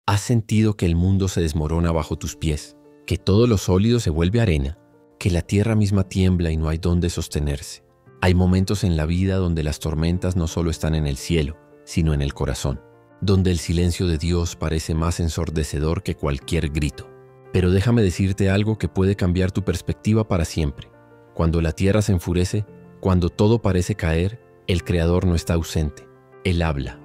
¿Has sentido que el mundo se desmorona bajo tus pies, que todo lo sólido se vuelve arena, que la tierra misma tiembla y no hay dónde sostenerse? Hay momentos en la vida donde las tormentas no solo están en el cielo, sino en el corazón, donde el silencio de Dios parece más ensordecedor que cualquier grito. Pero déjame decirte algo que puede cambiar tu perspectiva para siempre. Cuando la tierra se enfurece, cuando todo parece caer, el Creador no está ausente. Él habla,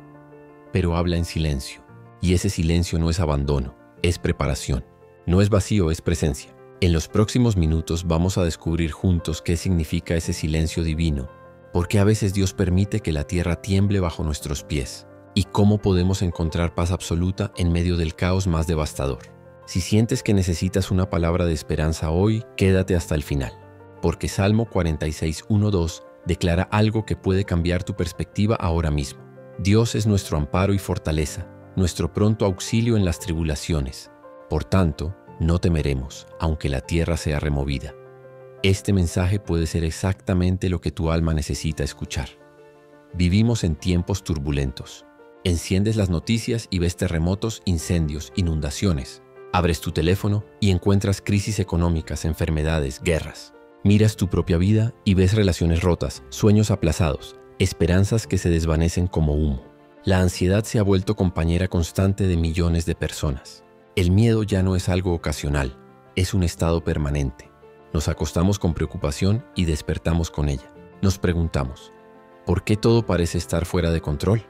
pero habla en silencio. Y ese silencio no es abandono, es preparación. No es vacío, es presencia. En los próximos minutos vamos a descubrir juntos qué significa ese silencio divino, por qué a veces Dios permite que la tierra tiemble bajo nuestros pies, y cómo podemos encontrar paz absoluta en medio del caos más devastador. Si sientes que necesitas una palabra de esperanza hoy, quédate hasta el final, porque Salmo 46:1-2 declara algo que puede cambiar tu perspectiva ahora mismo. Dios es nuestro amparo y fortaleza, nuestro pronto auxilio en las tribulaciones. Por tanto, no temeremos, aunque la tierra sea removida. Este mensaje puede ser exactamente lo que tu alma necesita escuchar. Vivimos en tiempos turbulentos. Enciendes las noticias y ves terremotos, incendios, inundaciones. Abres tu teléfono y encuentras crisis económicas, enfermedades, guerras. Miras tu propia vida y ves relaciones rotas, sueños aplazados, esperanzas que se desvanecen como humo. La ansiedad se ha vuelto compañera constante de millones de personas. El miedo ya no es algo ocasional, es un estado permanente. Nos acostamos con preocupación y despertamos con ella. Nos preguntamos, ¿por qué todo parece estar fuera de control?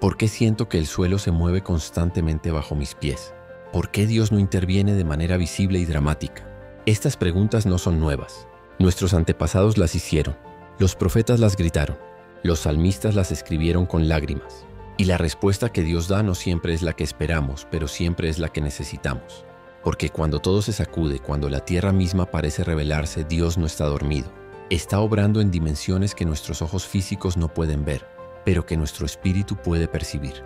¿Por qué siento que el suelo se mueve constantemente bajo mis pies? ¿Por qué Dios no interviene de manera visible y dramática? Estas preguntas no son nuevas. Nuestros antepasados las hicieron. Los profetas las gritaron. Los salmistas las escribieron con lágrimas. Y la respuesta que Dios da no siempre es la que esperamos, pero siempre es la que necesitamos. Porque cuando todo se sacude, cuando la tierra misma parece rebelarse, Dios no está dormido. Está obrando en dimensiones que nuestros ojos físicos no pueden ver, pero que nuestro espíritu puede percibir.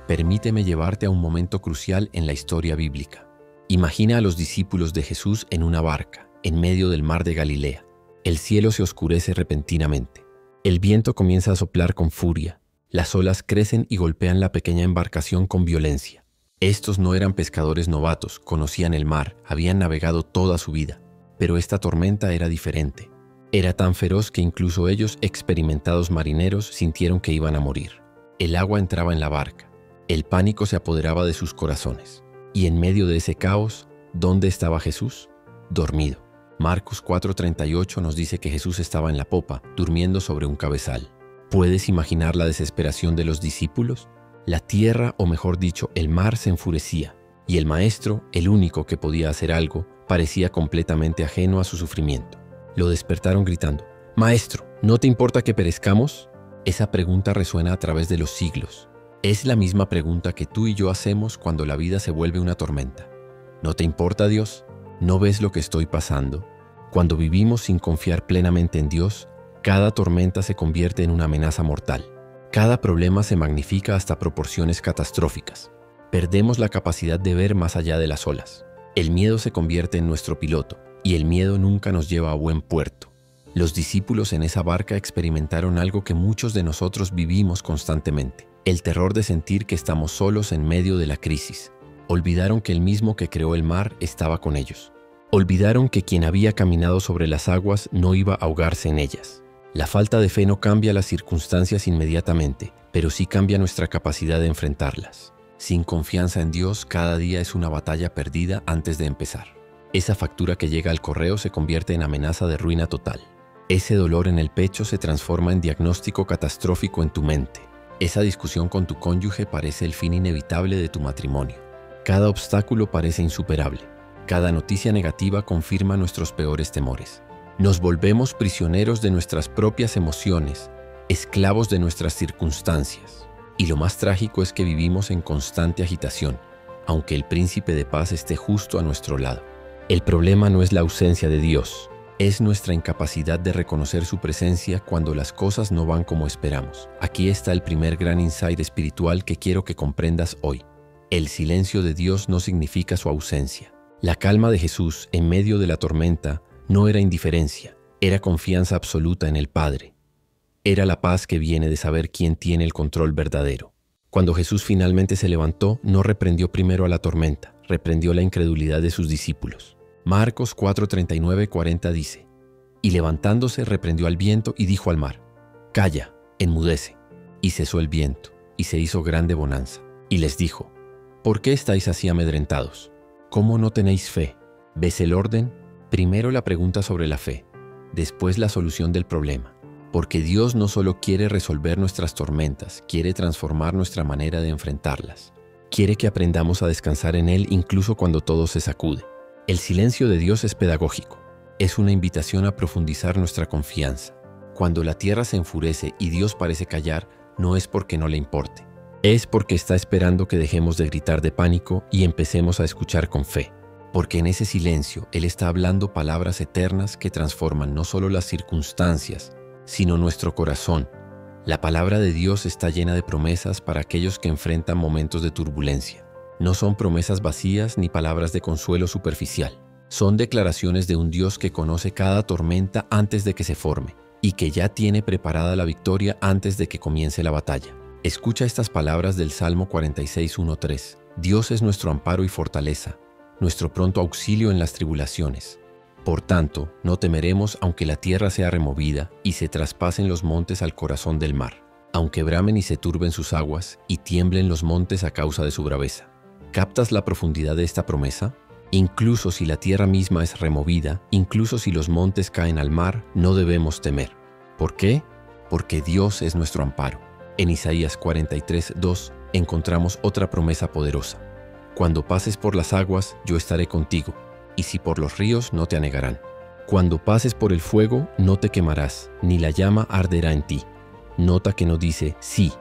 Permíteme llevarte a un momento crucial en la historia bíblica. Imagina a los discípulos de Jesús en una barca, en medio del mar de Galilea. El cielo se oscurece repentinamente. El viento comienza a soplar con furia. Las olas crecen y golpean la pequeña embarcación con violencia. Estos no eran pescadores novatos, conocían el mar, habían navegado toda su vida. Pero esta tormenta era diferente. Era tan feroz que incluso ellos, experimentados marineros, sintieron que iban a morir. El agua entraba en la barca. El pánico se apoderaba de sus corazones. Y en medio de ese caos, ¿dónde estaba Jesús? Dormido. Marcos 4:38 nos dice que Jesús estaba en la popa, durmiendo sobre un cabezal. ¿Puedes imaginar la desesperación de los discípulos? La tierra, o mejor dicho, el mar se enfurecía, y el maestro, el único que podía hacer algo, parecía completamente ajeno a su sufrimiento. Lo despertaron gritando, «Maestro, ¿no te importa que perezcamos?» Esa pregunta resuena a través de los siglos. Es la misma pregunta que tú y yo hacemos cuando la vida se vuelve una tormenta. ¿No te importa, Dios? ¿No ves lo que estoy pasando? Cuando vivimos sin confiar plenamente en Dios, cada tormenta se convierte en una amenaza mortal. Cada problema se magnifica hasta proporciones catastróficas. Perdemos la capacidad de ver más allá de las olas. El miedo se convierte en nuestro piloto, y el miedo nunca nos lleva a buen puerto. Los discípulos en esa barca experimentaron algo que muchos de nosotros vivimos constantemente: el terror de sentir que estamos solos en medio de la crisis. Olvidaron que el mismo que creó el mar estaba con ellos. Olvidaron que quien había caminado sobre las aguas no iba a ahogarse en ellas. La falta de fe no cambia las circunstancias inmediatamente, pero sí cambia nuestra capacidad de enfrentarlas. Sin confianza en Dios, cada día es una batalla perdida antes de empezar. Esa factura que llega al correo se convierte en amenaza de ruina total. Ese dolor en el pecho se transforma en diagnóstico catastrófico en tu mente. Esa discusión con tu cónyuge parece el fin inevitable de tu matrimonio. Cada obstáculo parece insuperable. Cada noticia negativa confirma nuestros peores temores. Nos volvemos prisioneros de nuestras propias emociones, esclavos de nuestras circunstancias. Y lo más trágico es que vivimos en constante agitación, aunque el príncipe de paz esté justo a nuestro lado. El problema no es la ausencia de Dios, es nuestra incapacidad de reconocer su presencia cuando las cosas no van como esperamos. Aquí está el primer gran insight espiritual que quiero que comprendas hoy. El silencio de Dios no significa su ausencia. La calma de Jesús en medio de la tormenta no era indiferencia, era confianza absoluta en el Padre. Era la paz que viene de saber quién tiene el control verdadero. Cuando Jesús finalmente se levantó, no reprendió primero a la tormenta, reprendió la incredulidad de sus discípulos. Marcos 4:39-40 dice: Y levantándose reprendió al viento y dijo al mar: Calla, enmudece. Y cesó el viento, y se hizo grande bonanza. Y les dijo: ¿Por qué estáis así amedrentados? ¿Cómo no tenéis fe? ¿Ves el orden? Primero la pregunta sobre la fe, después la solución del problema. Porque Dios no solo quiere resolver nuestras tormentas, quiere transformar nuestra manera de enfrentarlas. Quiere que aprendamos a descansar en Él incluso cuando todo se sacude. El silencio de Dios es pedagógico. Es una invitación a profundizar nuestra confianza. Cuando la tierra se enfurece y Dios parece callar, no es porque no le importe. Es porque está esperando que dejemos de gritar de pánico y empecemos a escuchar con fe. Porque en ese silencio Él está hablando palabras eternas que transforman no solo las circunstancias, sino nuestro corazón. La palabra de Dios está llena de promesas para aquellos que enfrentan momentos de turbulencia. No son promesas vacías ni palabras de consuelo superficial. Son declaraciones de un Dios que conoce cada tormenta antes de que se forme y que ya tiene preparada la victoria antes de que comience la batalla. Escucha estas palabras del Salmo 46:1-3. Dios es nuestro amparo y fortaleza, nuestro pronto auxilio en las tribulaciones. Por tanto, no temeremos aunque la tierra sea removida y se traspasen los montes al corazón del mar, aunque bramen y se turben sus aguas y tiemblen los montes a causa de su braveza. ¿Captas la profundidad de esta promesa? Incluso si la tierra misma es removida, incluso si los montes caen al mar, no debemos temer. ¿Por qué? Porque Dios es nuestro amparo. En Isaías 43:2 encontramos otra promesa poderosa. Cuando pases por las aguas, yo estaré contigo. Y si por los ríos, no te anegarán. Cuando pases por el fuego, no te quemarás, ni la llama arderá en ti. Nota que no dice sí,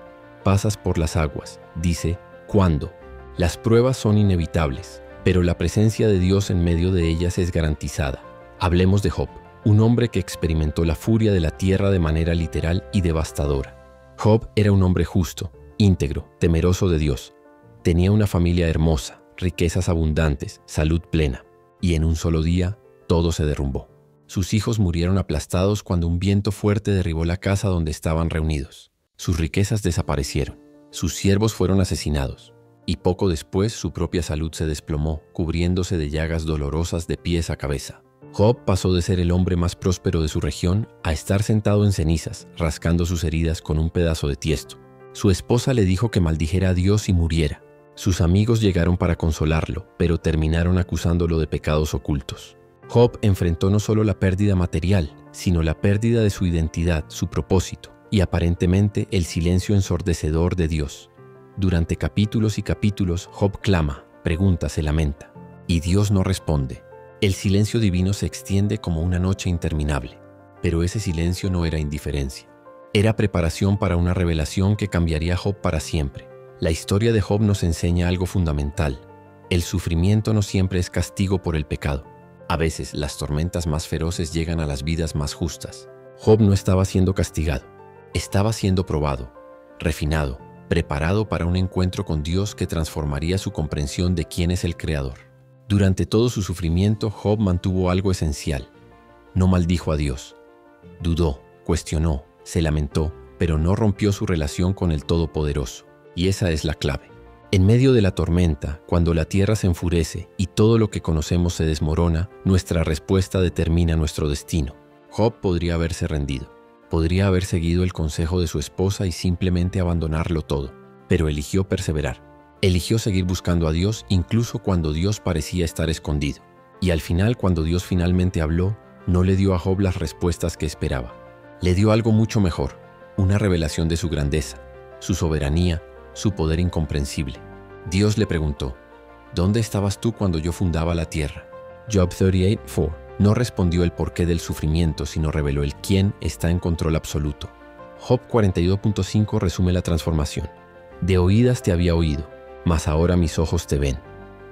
pasas por las aguas, dice cuándo. Las pruebas son inevitables, pero la presencia de Dios en medio de ellas es garantizada. Hablemos de Job, un hombre que experimentó la furia de la tierra de manera literal y devastadora. Job era un hombre justo, íntegro, temeroso de Dios. Tenía una familia hermosa, riquezas abundantes, salud plena. Y en un solo día, todo se derrumbó. Sus hijos murieron aplastados cuando un viento fuerte derribó la casa donde estaban reunidos. Sus riquezas desaparecieron. Sus siervos fueron asesinados. Y poco después su propia salud se desplomó, cubriéndose de llagas dolorosas de pies a cabeza. Job pasó de ser el hombre más próspero de su región a estar sentado en cenizas, rascando sus heridas con un pedazo de tiesto. Su esposa le dijo que maldijera a Dios y muriera. Sus amigos llegaron para consolarlo, pero terminaron acusándolo de pecados ocultos. Job enfrentó no solo la pérdida material, sino la pérdida de su identidad, su propósito, y aparentemente el silencio ensordecedor de Dios. Durante capítulos y capítulos, Job clama, pregunta, se lamenta, y Dios no responde. El silencio divino se extiende como una noche interminable, pero ese silencio no era indiferencia. Era preparación para una revelación que cambiaría a Job para siempre. La historia de Job nos enseña algo fundamental. El sufrimiento no siempre es castigo por el pecado. A veces las tormentas más feroces llegan a las vidas más justas. Job no estaba siendo castigado. Estaba siendo probado, refinado, preparado para un encuentro con Dios que transformaría su comprensión de quién es el Creador. Durante todo su sufrimiento, Job mantuvo algo esencial. No maldijo a Dios. Dudó, cuestionó, se lamentó, pero no rompió su relación con el Todopoderoso. Y esa es la clave. En medio de la tormenta, cuando la tierra se enfurece y todo lo que conocemos se desmorona, nuestra respuesta determina nuestro destino. Job podría haberse rendido. Podría haber seguido el consejo de su esposa y simplemente abandonarlo todo, pero eligió perseverar. Eligió seguir buscando a Dios incluso cuando Dios parecía estar escondido. Y al final, cuando Dios finalmente habló, no le dio a Job las respuestas que esperaba. Le dio algo mucho mejor, una revelación de su grandeza, su soberanía, su poder incomprensible. Dios le preguntó, ¿dónde estabas tú cuando yo fundaba la tierra? Job 38:4 no respondió el porqué del sufrimiento, sino reveló el quién está en control absoluto. Job 42:5 resume la transformación. De oídas te había oído, mas ahora mis ojos te ven.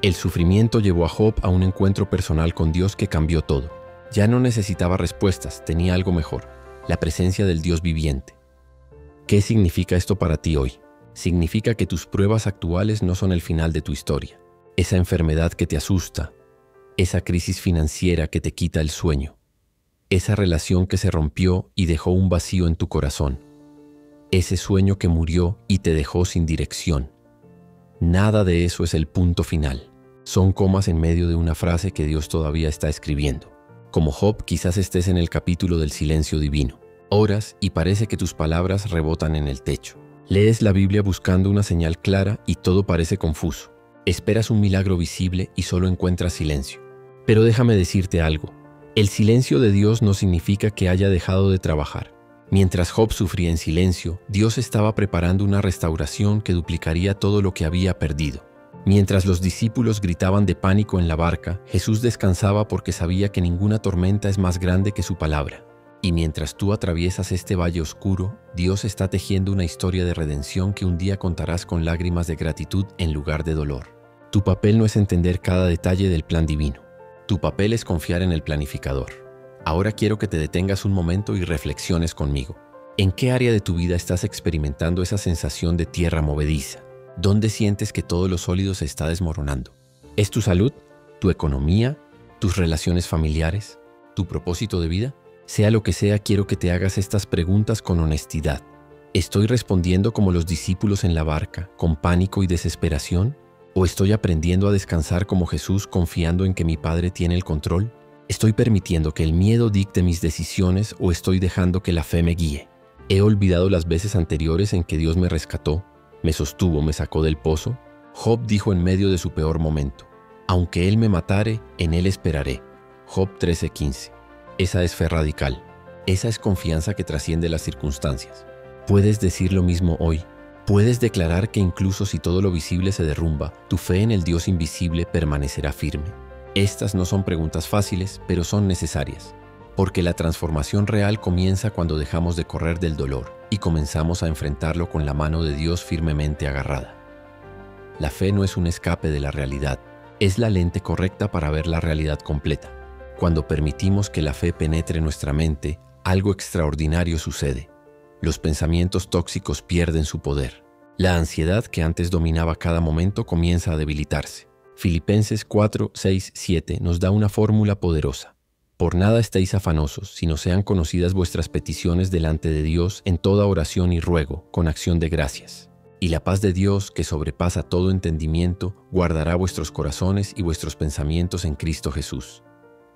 El sufrimiento llevó a Job a un encuentro personal con Dios que cambió todo. Ya no necesitaba respuestas, tenía algo mejor, la presencia del Dios viviente. ¿Qué significa esto para ti hoy? Significa que tus pruebas actuales no son el final de tu historia. Esa enfermedad que te asusta, esa crisis financiera que te quita el sueño, esa relación que se rompió y dejó un vacío en tu corazón, ese sueño que murió y te dejó sin dirección. Nada de eso es el punto final. Son comas en medio de una frase que Dios todavía está escribiendo. Como Job, quizás estés en el capítulo del silencio divino. Oras y parece que tus palabras rebotan en el techo. Lees la Biblia buscando una señal clara y todo parece confuso. Esperas un milagro visible y solo encuentras silencio. Pero déjame decirte algo. El silencio de Dios no significa que haya dejado de trabajar. Mientras Job sufría en silencio, Dios estaba preparando una restauración que duplicaría todo lo que había perdido. Mientras los discípulos gritaban de pánico en la barca, Jesús descansaba porque sabía que ninguna tormenta es más grande que su palabra. Y mientras tú atraviesas este valle oscuro, Dios está tejiendo una historia de redención que un día contarás con lágrimas de gratitud en lugar de dolor. Tu papel no es entender cada detalle del plan divino. Tu papel es confiar en el planificador. Ahora quiero que te detengas un momento y reflexiones conmigo. ¿En qué área de tu vida estás experimentando esa sensación de tierra movediza? ¿Dónde sientes que todo lo sólido se está desmoronando? ¿Es tu salud? ¿Tu economía? ¿Tus relaciones familiares? ¿Tu propósito de vida? Sea lo que sea, quiero que te hagas estas preguntas con honestidad. ¿Estoy respondiendo como los discípulos en la barca, con pánico y desesperación? ¿O estoy aprendiendo a descansar como Jesús, confiando en que mi Padre tiene el control? ¿Estoy permitiendo que el miedo dicte mis decisiones o estoy dejando que la fe me guíe? ¿He olvidado las veces anteriores en que Dios me rescató, me sostuvo, me sacó del pozo? Job dijo en medio de su peor momento: aunque Él me matare, en Él esperaré. Job 13:15. Esa es fe radical. Esa es confianza que trasciende las circunstancias. Puedes decir lo mismo hoy. Puedes declarar que incluso si todo lo visible se derrumba, tu fe en el Dios invisible permanecerá firme. Estas no son preguntas fáciles, pero son necesarias. Porque la transformación real comienza cuando dejamos de correr del dolor y comenzamos a enfrentarlo con la mano de Dios firmemente agarrada. La fe no es un escape de la realidad, es la lente correcta para ver la realidad completa. Cuando permitimos que la fe penetre nuestra mente, algo extraordinario sucede. Los pensamientos tóxicos pierden su poder. La ansiedad que antes dominaba cada momento comienza a debilitarse. Filipenses 4, 6, 7 nos da una fórmula poderosa. Por nada estéis afanosos, sino sean conocidas vuestras peticiones delante de Dios en toda oración y ruego, con acción de gracias. Y la paz de Dios, que sobrepasa todo entendimiento, guardará vuestros corazones y vuestros pensamientos en Cristo Jesús.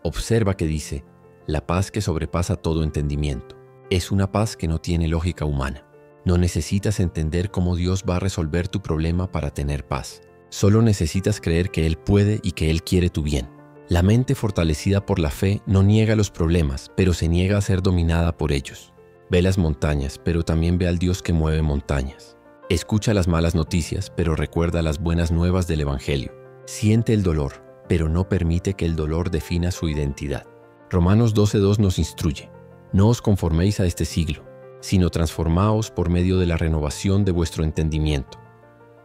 Observa que dice, la paz que sobrepasa todo entendimiento. Es una paz que no tiene lógica humana. No necesitas entender cómo Dios va a resolver tu problema para tener paz. Solo necesitas creer que Él puede y que Él quiere tu bien. La mente fortalecida por la fe no niega los problemas, pero se niega a ser dominada por ellos. Ve las montañas, pero también ve al Dios que mueve montañas. Escucha las malas noticias, pero recuerda las buenas nuevas del Evangelio. Siente el dolor, pero no permite que el dolor defina su identidad. Romanos 12:2 nos instruye: no os conforméis a este siglo, sino transformaos por medio de la renovación de vuestro entendimiento.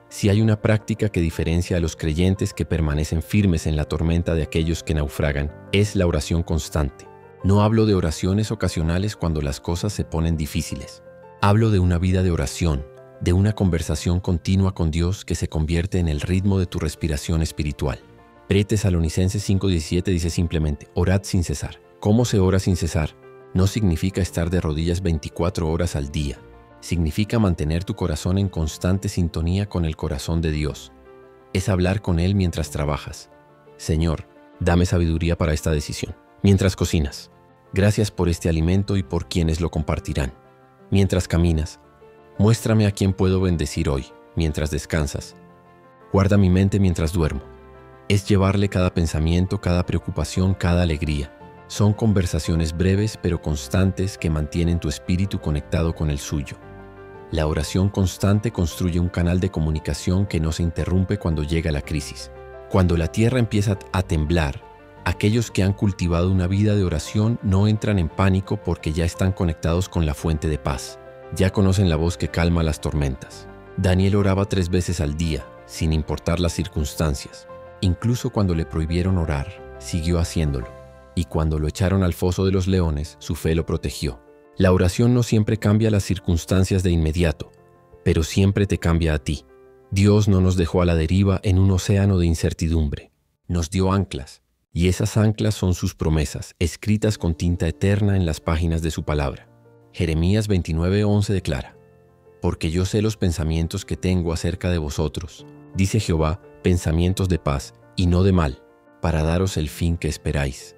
Si hay una práctica que diferencia a los creyentes que permanecen firmes en la tormenta de aquellos que naufragan, es la oración constante. No hablo de oraciones ocasionales cuando las cosas se ponen difíciles. Hablo de una vida de oración, de una conversación continua con Dios que se convierte en el ritmo de tu respiración espiritual. Tesalonicenses 5:17 dice simplemente: orad sin cesar. ¿Cómo se ora sin cesar? No significa estar de rodillas 24 horas al día. Significa mantener tu corazón en constante sintonía con el corazón de Dios. Es hablar con Él mientras trabajas. Señor, dame sabiduría para esta decisión. Mientras cocinas, gracias por este alimento y por quienes lo compartirán. Mientras caminas, muéstrame a quién puedo bendecir hoy. Mientras descansas, guarda mi mente mientras duermo. Es llevarle cada pensamiento, cada preocupación, cada alegría. Son conversaciones breves pero constantes que mantienen tu espíritu conectado con el suyo. La oración constante construye un canal de comunicación que no se interrumpe cuando llega la crisis. Cuando la tierra empieza a temblar, aquellos que han cultivado una vida de oración no entran en pánico porque ya están conectados con la fuente de paz. Ya conocen la voz que calma las tormentas. Daniel oraba 3 veces al día, sin importar las circunstancias. Incluso cuando le prohibieron orar, siguió haciéndolo. Y cuando lo echaron al foso de los leones, su fe lo protegió. La oración no siempre cambia las circunstancias de inmediato, pero siempre te cambia a ti. Dios no nos dejó a la deriva en un océano de incertidumbre. Nos dio anclas, y esas anclas son sus promesas, escritas con tinta eterna en las páginas de su palabra. Jeremías 29:11 declara: porque yo sé los pensamientos que tengo acerca de vosotros, dice Jehová, pensamientos de paz y no de mal, para daros el fin que esperáis.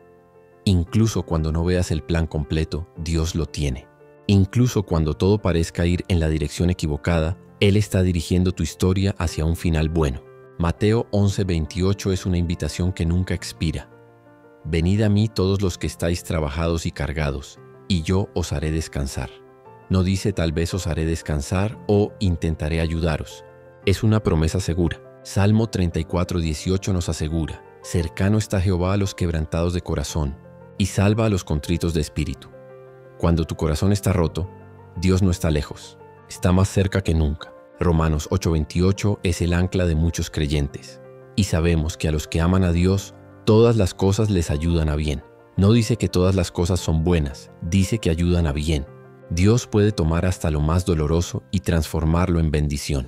Incluso cuando no veas el plan completo, Dios lo tiene. Incluso cuando todo parezca ir en la dirección equivocada, Él está dirigiendo tu historia hacia un final bueno. Mateo 11:28 es una invitación que nunca expira. Venid a mí todos los que estáis trabajados y cargados, y yo os haré descansar. No dice tal vez os haré descansar o intentaré ayudaros. Es una promesa segura. Salmo 34:18 nos asegura, cercano está Jehová a los quebrantados de corazón, y salva a los contritos de espíritu. Cuando tu corazón está roto, Dios no está lejos, está más cerca que nunca. Romanos 8:28 es el ancla de muchos creyentes. Y sabemos que a los que aman a Dios, todas las cosas les ayudan a bien. No dice que todas las cosas son buenas, dice que ayudan a bien. Dios puede tomar hasta lo más doloroso y transformarlo en bendición.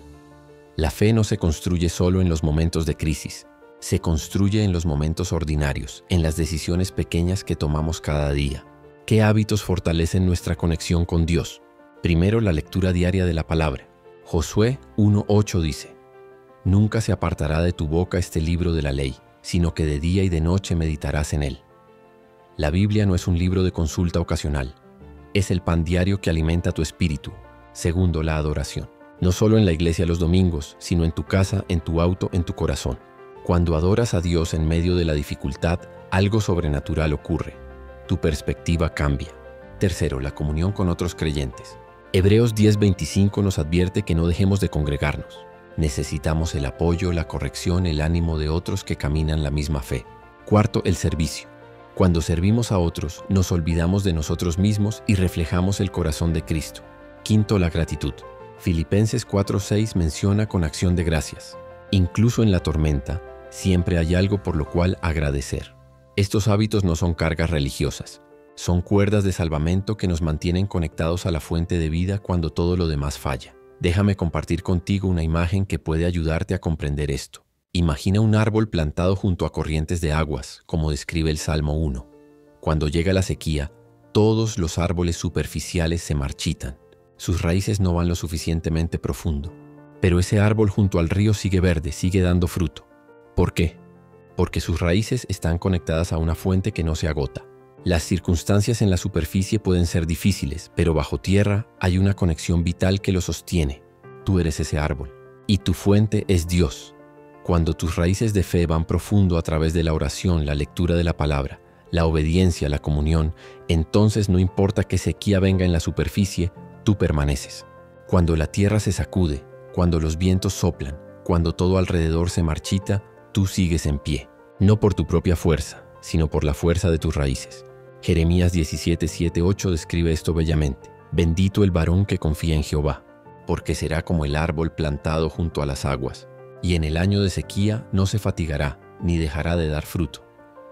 La fe no se construye solo en los momentos de crisis, se construye en los momentos ordinarios, en las decisiones pequeñas que tomamos cada día. ¿Qué hábitos fortalecen nuestra conexión con Dios? Primero, la lectura diaria de la palabra. Josué 1:8 dice, «Nunca se apartará de tu boca este libro de la ley, sino que de día y de noche meditarás en él». La Biblia no es un libro de consulta ocasional, es el pan diario que alimenta tu espíritu. Segundo, la adoración. No solo en la iglesia los domingos, sino en tu casa, en tu auto, en tu corazón. Cuando adoras a Dios en medio de la dificultad, algo sobrenatural ocurre. Tu perspectiva cambia. Tercero, la comunión con otros creyentes. Hebreos 10:25 nos advierte que no dejemos de congregarnos. Necesitamos el apoyo, la corrección, el ánimo de otros que caminan la misma fe. Cuarto, el servicio. Cuando servimos a otros, nos olvidamos de nosotros mismos y reflejamos el corazón de Cristo. Quinto, la gratitud. Filipenses 4:6 menciona con acción de gracias. Incluso en la tormenta, siempre hay algo por lo cual agradecer. Estos hábitos no son cargas religiosas, son cuerdas de salvamento que nos mantienen conectados a la fuente de vida cuando todo lo demás falla. Déjame compartir contigo una imagen que puede ayudarte a comprender esto. Imagina un árbol plantado junto a corrientes de aguas, como describe el Salmo 1. Cuando llega la sequía, todos los árboles superficiales se marchitan. Sus raíces no van lo suficientemente profundo. Pero ese árbol junto al río sigue verde, sigue dando fruto. ¿Por qué? Porque sus raíces están conectadas a una fuente que no se agota. Las circunstancias en la superficie pueden ser difíciles, pero bajo tierra hay una conexión vital que lo sostiene. Tú eres ese árbol, y tu fuente es Dios. Cuando tus raíces de fe van profundo a través de la oración, la lectura de la palabra, la obediencia, la comunión, entonces no importa qué sequía venga en la superficie, tú permaneces. Cuando la tierra se sacude, cuando los vientos soplan, cuando todo alrededor se marchita, tú sigues en pie, no por tu propia fuerza, sino por la fuerza de tus raíces. Jeremías 17:7-8 describe esto bellamente. Bendito el varón que confía en Jehová, porque será como el árbol plantado junto a las aguas, y en el año de sequía no se fatigará, ni dejará de dar fruto.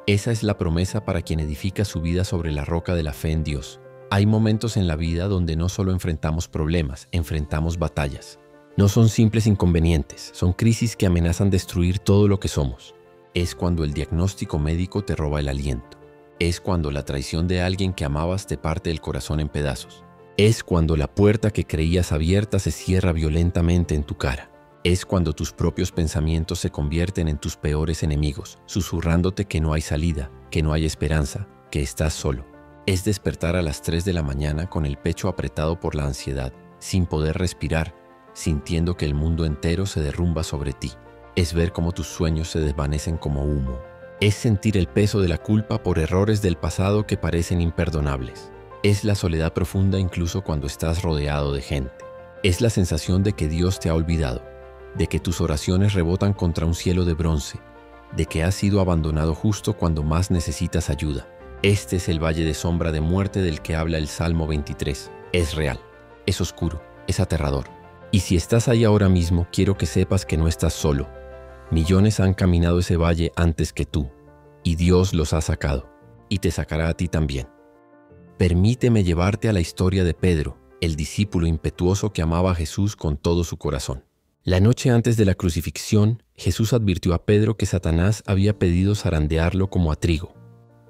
Esa es la promesa para quien edifica su vida sobre la roca de la fe en Dios. Hay momentos en la vida donde no solo enfrentamos problemas, enfrentamos batallas. No son simples inconvenientes, son crisis que amenazan destruir todo lo que somos. Es cuando el diagnóstico médico te roba el aliento. Es cuando la traición de alguien que amabas te parte el corazón en pedazos. Es cuando la puerta que creías abierta se cierra violentamente en tu cara. Es cuando tus propios pensamientos se convierten en tus peores enemigos, susurrándote que no hay salida, que no hay esperanza, que estás solo. Es despertar a las 3 de la mañana con el pecho apretado por la ansiedad, sin poder respirar, sintiendo que el mundo entero se derrumba sobre ti. Es ver cómo tus sueños se desvanecen como humo. Es sentir el peso de la culpa por errores del pasado que parecen imperdonables. Es la soledad profunda incluso cuando estás rodeado de gente. Es la sensación de que Dios te ha olvidado, de que tus oraciones rebotan contra un cielo de bronce, de que has sido abandonado justo cuando más necesitas ayuda. Este es el valle de sombra de muerte del que habla el Salmo 23. Es real, es oscuro, es aterrador. Y si estás ahí ahora mismo, quiero que sepas que no estás solo. Millones han caminado ese valle antes que tú, y Dios los ha sacado, y te sacará a ti también. Permíteme llevarte a la historia de Pedro, el discípulo impetuoso que amaba a Jesús con todo su corazón. La noche antes de la crucifixión, Jesús advirtió a Pedro que Satanás había pedido zarandearlo como a trigo.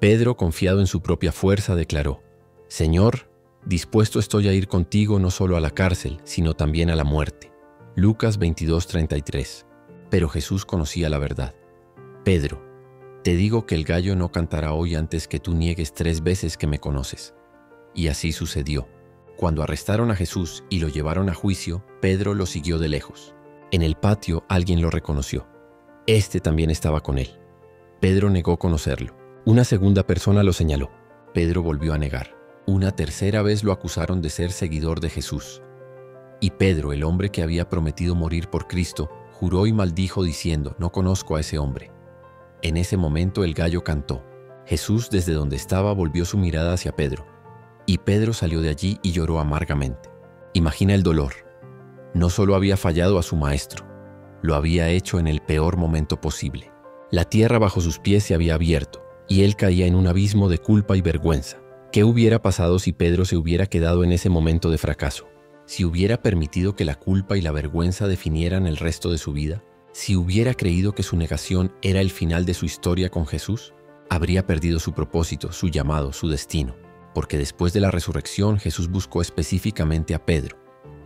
Pedro, confiado en su propia fuerza, declaró: «Señor, Dispuesto estoy a ir contigo no solo a la cárcel, sino también a la muerte. Lucas 22:33. Pero Jesús conocía la verdad. Pedro, te digo que el gallo no cantará hoy antes que tú niegues 3 veces que me conoces. Y así sucedió. Cuando arrestaron a Jesús y lo llevaron a juicio, Pedro lo siguió de lejos. En el patio alguien lo reconoció. Este también estaba con él. Pedro negó conocerlo. Una segunda persona lo señaló. Pedro volvió a negar. Una tercera vez lo acusaron de ser seguidor de Jesús. Y Pedro, el hombre que había prometido morir por Cristo, juró y maldijo diciendo: no conozco a ese hombre. En ese momento el gallo cantó. Jesús, desde donde estaba, volvió su mirada hacia Pedro. Y Pedro salió de allí y lloró amargamente. Imagina el dolor. No solo había fallado a su maestro, lo había hecho en el peor momento posible. La tierra bajo sus pies se había abierto, y él caía en un abismo de culpa y vergüenza. ¿Qué hubiera pasado si Pedro se hubiera quedado en ese momento de fracaso? Si hubiera permitido que la culpa y la vergüenza definieran el resto de su vida, si hubiera creído que su negación era el final de su historia con Jesús, habría perdido su propósito, su llamado, su destino. Porque después de la resurrección, Jesús buscó específicamente a Pedro.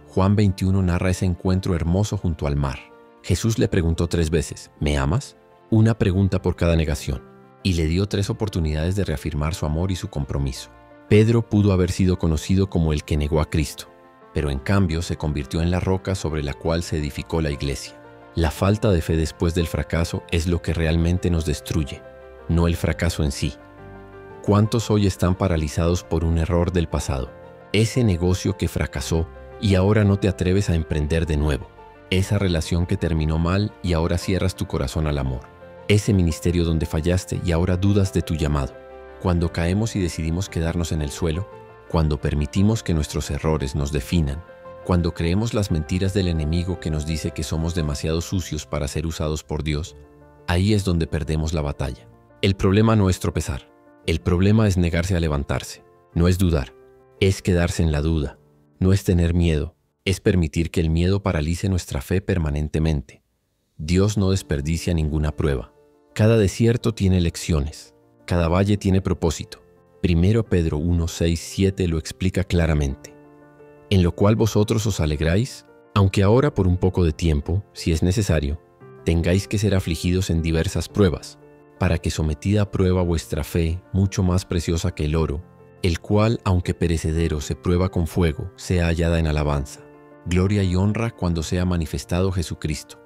Juan 21 narra ese encuentro hermoso junto al mar. Jesús le preguntó 3 veces: ¿me amas? Una pregunta por cada negación. Y le dio 3 oportunidades de reafirmar su amor y su compromiso. Pedro pudo haber sido conocido como el que negó a Cristo, pero en cambio se convirtió en la roca sobre la cual se edificó la iglesia. La falta de fe después del fracaso es lo que realmente nos destruye, no el fracaso en sí. ¿Cuántos hoy están paralizados por un error del pasado? Ese negocio que fracasó y ahora no te atreves a emprender de nuevo. Esa relación que terminó mal y ahora cierras tu corazón al amor. Ese ministerio donde fallaste y ahora dudas de tu llamado. Cuando caemos y decidimos quedarnos en el suelo, cuando permitimos que nuestros errores nos definan, cuando creemos las mentiras del enemigo que nos dice que somos demasiado sucios para ser usados por Dios, ahí es donde perdemos la batalla. El problema no es tropezar. El problema es negarse a levantarse. No es dudar. Es quedarse en la duda. No es tener miedo. Es permitir que el miedo paralice nuestra fe permanentemente. Dios no desperdicia ninguna prueba. Cada desierto tiene lecciones. Cada valle tiene propósito. 1 Pedro 1, 6, 7 lo explica claramente. En lo cual vosotros os alegráis, aunque ahora por un poco de tiempo, si es necesario, tengáis que ser afligidos en diversas pruebas, para que sometida a prueba vuestra fe, mucho más preciosa que el oro, el cual, aunque perecedero, se prueba con fuego, sea hallada en alabanza, gloria y honra cuando sea manifestado Jesucristo.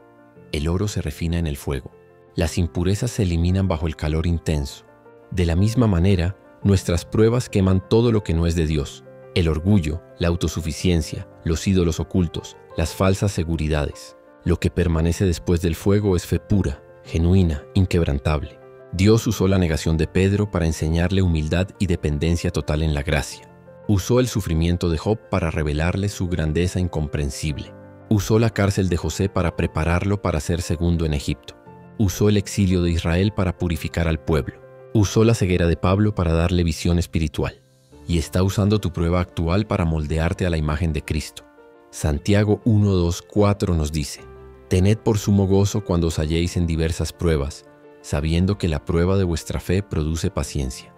El oro se refina en el fuego. Las impurezas se eliminan bajo el calor intenso. De la misma manera, nuestras pruebas queman todo lo que no es de Dios: el orgullo, la autosuficiencia, los ídolos ocultos, las falsas seguridades. Lo que permanece después del fuego es fe pura, genuina, inquebrantable. Dios usó la negación de Pedro para enseñarle humildad y dependencia total en la gracia. Usó el sufrimiento de Job para revelarle su grandeza incomprensible. Usó la cárcel de José para prepararlo para ser segundo en Egipto. Usó el exilio de Israel para purificar al pueblo. Usó la ceguera de Pablo para darle visión espiritual. Y está usando tu prueba actual para moldearte a la imagen de Cristo. Santiago 1, 2, 4 nos dice: tened por sumo gozo cuando os halléis en diversas pruebas, sabiendo que la prueba de vuestra fe produce paciencia.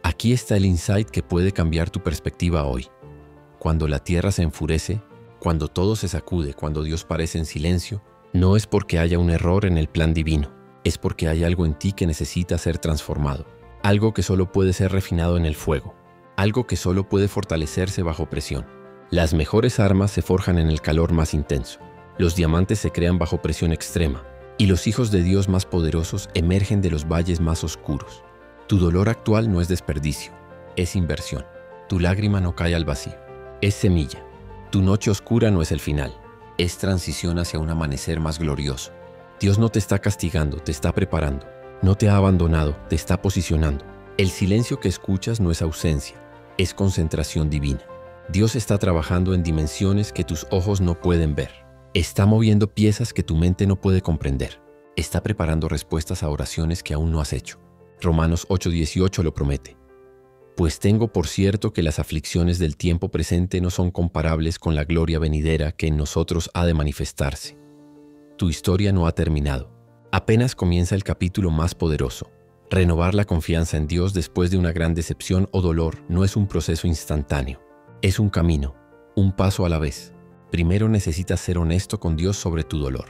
Aquí está el insight que puede cambiar tu perspectiva hoy. Cuando la tierra se enfurece, cuando todo se sacude, cuando Dios parece en silencio, no es porque haya un error en el plan divino, es porque hay algo en ti que necesita ser transformado, algo que solo puede ser refinado en el fuego, algo que solo puede fortalecerse bajo presión. Las mejores armas se forjan en el calor más intenso, los diamantes se crean bajo presión extrema, y los hijos de Dios más poderosos emergen de los valles más oscuros. Tu dolor actual no es desperdicio, es inversión. Tu lágrima no cae al vacío, es semilla. Tu noche oscura no es el final, es transición hacia un amanecer más glorioso. Dios no te está castigando, te está preparando. No te ha abandonado, te está posicionando. El silencio que escuchas no es ausencia, es concentración divina. Dios está trabajando en dimensiones que tus ojos no pueden ver. Está moviendo piezas que tu mente no puede comprender. Está preparando respuestas a oraciones que aún no has hecho. Romanos 8:18 lo promete. Pues tengo por cierto que las aflicciones del tiempo presente no son comparables con la gloria venidera que en nosotros ha de manifestarse. Tu historia no ha terminado. Apenas comienza el capítulo más poderoso. Renovar la confianza en Dios después de una gran decepción o dolor no es un proceso instantáneo. Es un camino, un paso a la vez. Primero necesitas ser honesto con Dios sobre tu dolor.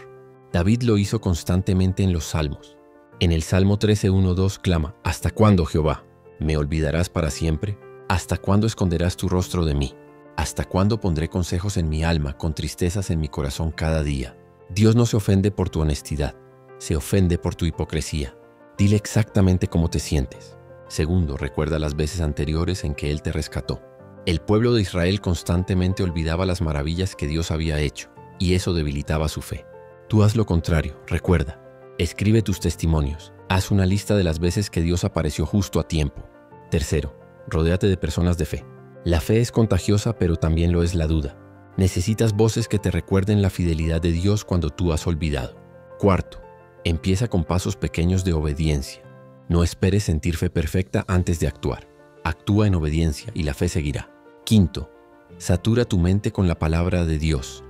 David lo hizo constantemente en los Salmos. En el Salmo 13:1-2 clama: ¿Hasta cuándo, Jehová? ¿Me olvidarás para siempre? ¿Hasta cuándo esconderás tu rostro de mí? ¿Hasta cuándo pondré consejos en mi alma, con tristezas en mi corazón cada día? Dios no se ofende por tu honestidad, se ofende por tu hipocresía. Dile exactamente cómo te sientes. Segundo, recuerda las veces anteriores en que Él te rescató. El pueblo de Israel constantemente olvidaba las maravillas que Dios había hecho, y eso debilitaba su fe. Tú haz lo contrario, recuerda. Escribe tus testimonios. Haz una lista de las veces que Dios apareció justo a tiempo. Tercero, rodéate de personas de fe. La fe es contagiosa, pero también lo es la duda. Necesitas voces que te recuerden la fidelidad de Dios cuando tú has olvidado. Cuarto, empieza con pasos pequeños de obediencia. No esperes sentir fe perfecta antes de actuar. Actúa en obediencia y la fe seguirá. Quinto, satura tu mente con la palabra de Dios.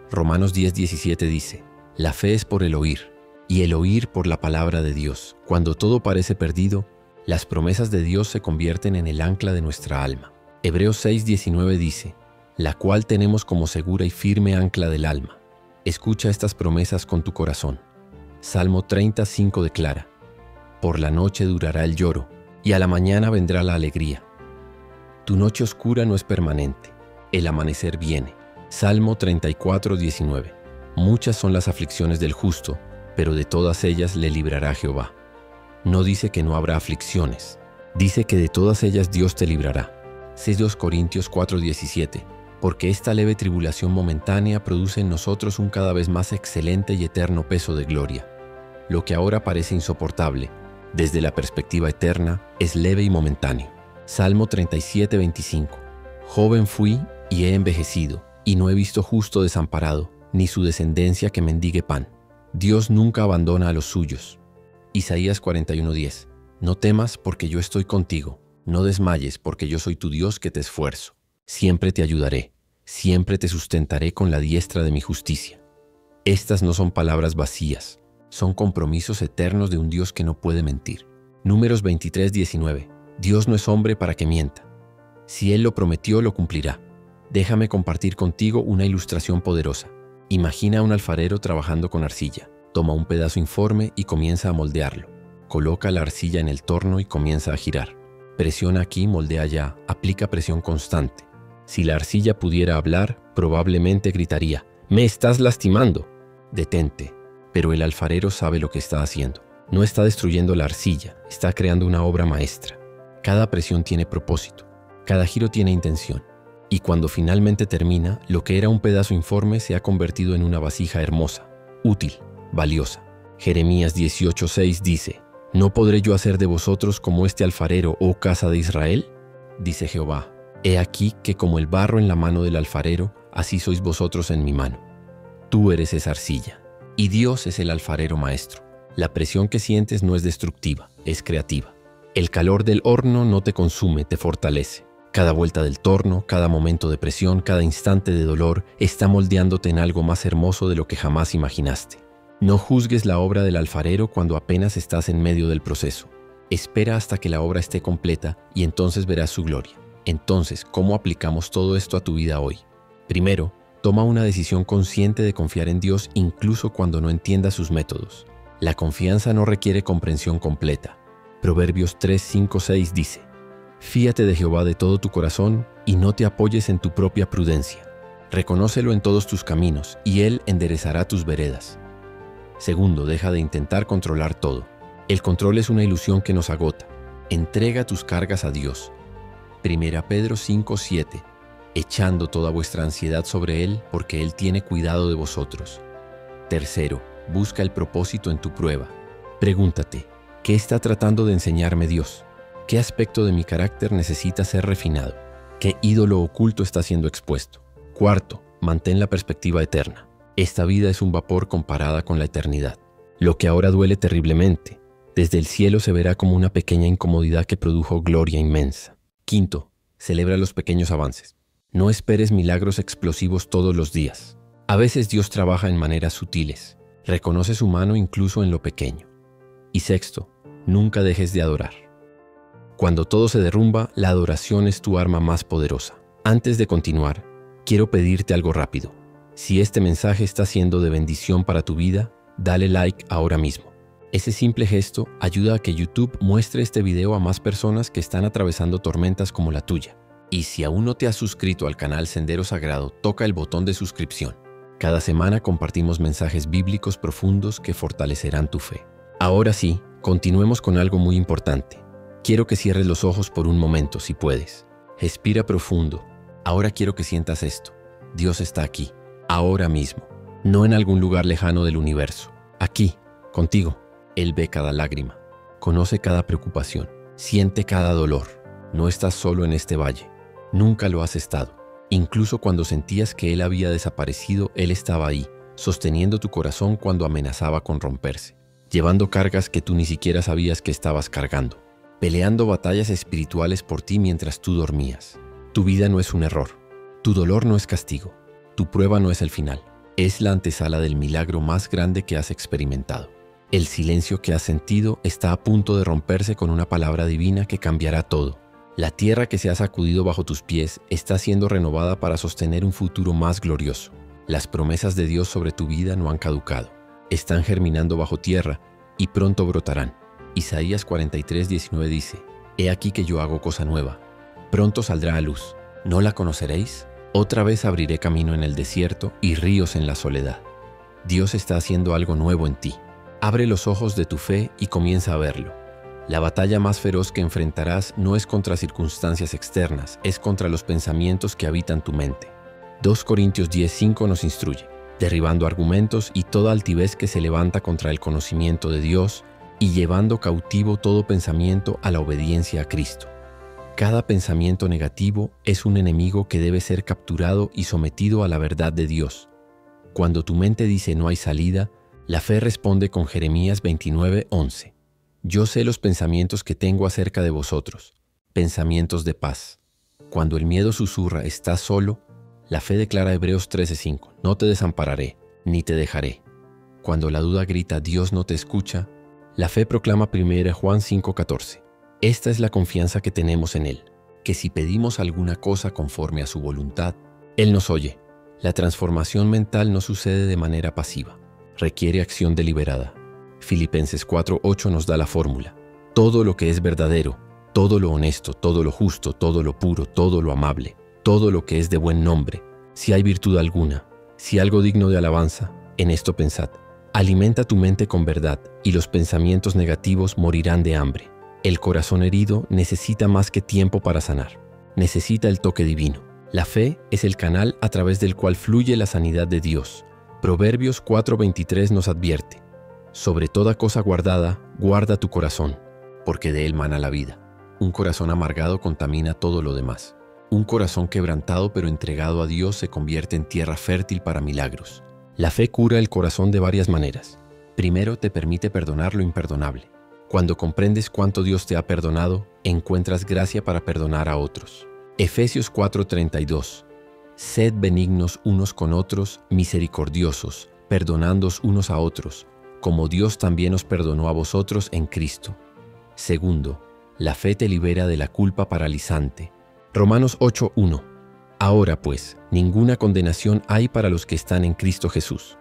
Romanos 10:17 dice: la fe es por el oír, y el oír por la palabra de Dios. Cuando todo parece perdido, las promesas de Dios se convierten en el ancla de nuestra alma. Hebreos 6:19 dice: la cual tenemos como segura y firme ancla del alma. Escucha estas promesas con tu corazón. Salmo 30:5 declara: por la noche durará el lloro, y a la mañana vendrá la alegría. Tu noche oscura no es permanente, el amanecer viene. Salmo 34:19. Muchas son las aflicciones del justo, pero de todas ellas le librará Jehová. No dice que no habrá aflicciones, dice que de todas ellas Dios te librará. 2 Corintios 4:17. Porque esta leve tribulación momentánea produce en nosotros un cada vez más excelente y eterno peso de gloria. Lo que ahora parece insoportable, desde la perspectiva eterna, es leve y momentáneo. Salmo 37:25. Joven fui y he envejecido, y no he visto justo desamparado, ni su descendencia que mendigue pan. Dios nunca abandona a los suyos. Isaías 41:10. No temas porque yo estoy contigo, no desmayes porque yo soy tu Dios que te esfuerzo. Siempre te ayudaré, siempre te sustentaré con la diestra de mi justicia. Estas no son palabras vacías, son compromisos eternos de un Dios que no puede mentir. Números 23:19. Dios no es hombre para que mienta. Si Él lo prometió, lo cumplirá. Déjame compartir contigo una ilustración poderosa. Imagina a un alfarero trabajando con arcilla. Toma un pedazo informe y comienza a moldearlo. Coloca la arcilla en el torno y comienza a girar. Presiona aquí, moldea allá, aplica presión constante. Si la arcilla pudiera hablar, probablemente gritaría: «¡Me estás lastimando!». Detente. Pero el alfarero sabe lo que está haciendo. No está destruyendo la arcilla, está creando una obra maestra. Cada presión tiene propósito, cada giro tiene intención. Y cuando finalmente termina, lo que era un pedazo informe se ha convertido en una vasija hermosa, útil, valiosa. Jeremías 18:6 dice: ¿no podré yo hacer de vosotros como este alfarero, oh casa de Israel? Dice Jehová: he aquí que como el barro en la mano del alfarero, así sois vosotros en mi mano. Tú eres esa arcilla, y Dios es el alfarero maestro. La presión que sientes no es destructiva, es creativa. El calor del horno no te consume, te fortalece. Cada vuelta del torno, cada momento de presión, cada instante de dolor está moldeándote en algo más hermoso de lo que jamás imaginaste. No juzgues la obra del alfarero cuando apenas estás en medio del proceso. Espera hasta que la obra esté completa y entonces verás su gloria. Entonces, ¿cómo aplicamos todo esto a tu vida hoy? Primero, toma una decisión consciente de confiar en Dios incluso cuando no entiendas sus métodos. La confianza no requiere comprensión completa. Proverbios 3:5-6 dice: fíate de Jehová de todo tu corazón y no te apoyes en tu propia prudencia. Reconócelo en todos tus caminos y Él enderezará tus veredas. Segundo, deja de intentar controlar todo. El control es una ilusión que nos agota. Entrega tus cargas a Dios. 1 Pedro 5:7. Echando toda vuestra ansiedad sobre Él, porque Él tiene cuidado de vosotros. Tercero, busca el propósito en tu prueba. Pregúntate: ¿qué está tratando de enseñarme Dios? ¿Qué aspecto de mi carácter necesita ser refinado? ¿Qué ídolo oculto está siendo expuesto? Cuarto, mantén la perspectiva eterna. Esta vida es un vapor comparada con la eternidad. Lo que ahora duele terriblemente, desde el cielo se verá como una pequeña incomodidad que produjo gloria inmensa. Quinto, celebra los pequeños avances. No esperes milagros explosivos todos los días. A veces Dios trabaja en maneras sutiles. Reconoce su mano incluso en lo pequeño. Y sexto, nunca dejes de adorar. Cuando todo se derrumba, la adoración es tu arma más poderosa. Antes de continuar, quiero pedirte algo rápido. Si este mensaje está siendo de bendición para tu vida, dale like ahora mismo. Ese simple gesto ayuda a que YouTube muestre este video a más personas que están atravesando tormentas como la tuya. Y si aún no te has suscrito al canal Sendero Sagrado, toca el botón de suscripción. Cada semana compartimos mensajes bíblicos profundos que fortalecerán tu fe. Ahora sí, continuemos con algo muy importante. Quiero que cierres los ojos por un momento, si puedes. Respira profundo. Ahora quiero que sientas esto. Dios está aquí, ahora mismo, no en algún lugar lejano del universo. Aquí, contigo. Él ve cada lágrima, conoce cada preocupación, siente cada dolor. No estás solo en este valle. Nunca lo has estado. Incluso cuando sentías que Él había desaparecido, Él estaba ahí, sosteniendo tu corazón cuando amenazaba con romperse, llevando cargas que tú ni siquiera sabías que estabas cargando, peleando batallas espirituales por ti mientras tú dormías. Tu vida no es un error. Tu dolor no es castigo. Tu prueba no es el final. Es la antesala del milagro más grande que has experimentado. El silencio que has sentido está a punto de romperse con una palabra divina que cambiará todo. La tierra que se ha sacudido bajo tus pies está siendo renovada para sostener un futuro más glorioso. Las promesas de Dios sobre tu vida no han caducado. Están germinando bajo tierra y pronto brotarán. Isaías 43:19 dice: He aquí que yo hago cosa nueva. Pronto saldrá a luz. ¿No la conoceréis? Otra vez abriré camino en el desierto y ríos en la soledad. Dios está haciendo algo nuevo en ti. Abre los ojos de tu fe y comienza a verlo. La batalla más feroz que enfrentarás no es contra circunstancias externas, es contra los pensamientos que habitan tu mente. 2 Corintios 10:5 nos instruye: derribando argumentos y toda altivez que se levanta contra el conocimiento de Dios y llevando cautivo todo pensamiento a la obediencia a Cristo. Cada pensamiento negativo es un enemigo que debe ser capturado y sometido a la verdad de Dios. Cuando tu mente dice no hay salida, la fe responde con Jeremías 29:11. Yo sé los pensamientos que tengo acerca de vosotros, pensamientos de paz. Cuando el miedo susurra, estás solo, la fe declara Hebreos 13:5, no te desampararé, ni te dejaré. Cuando la duda grita, Dios no te escucha, la fe proclama 1 Juan 5:14. Esta es la confianza que tenemos en Él, que si pedimos alguna cosa conforme a su voluntad, Él nos oye. La transformación mental no sucede de manera pasiva, requiere acción deliberada. Filipenses 4:8 nos da la fórmula. Todo lo que es verdadero, todo lo honesto, todo lo justo, todo lo puro, todo lo amable, todo lo que es de buen nombre, si hay virtud alguna, si algo digno de alabanza, en esto pensad. Alimenta tu mente con verdad y los pensamientos negativos morirán de hambre. El corazón herido necesita más que tiempo para sanar. Necesita el toque divino. La fe es el canal a través del cual fluye la sanidad de Dios. Proverbios 4:23 nos advierte: sobre toda cosa guardada, guarda tu corazón, porque de él mana la vida. Un corazón amargado contamina todo lo demás. Un corazón quebrantado pero entregado a Dios se convierte en tierra fértil para milagros. La fe cura el corazón de varias maneras. Primero, te permite perdonar lo imperdonable. Cuando comprendes cuánto Dios te ha perdonado, encuentras gracia para perdonar a otros. Efesios 4:32. Sed benignos unos con otros, misericordiosos, perdonándoos unos a otros, como Dios también os perdonó a vosotros en Cristo. Segundo, la fe te libera de la culpa paralizante. Romanos 8:1. Ahora pues, ninguna condenación hay para los que están en Cristo Jesús.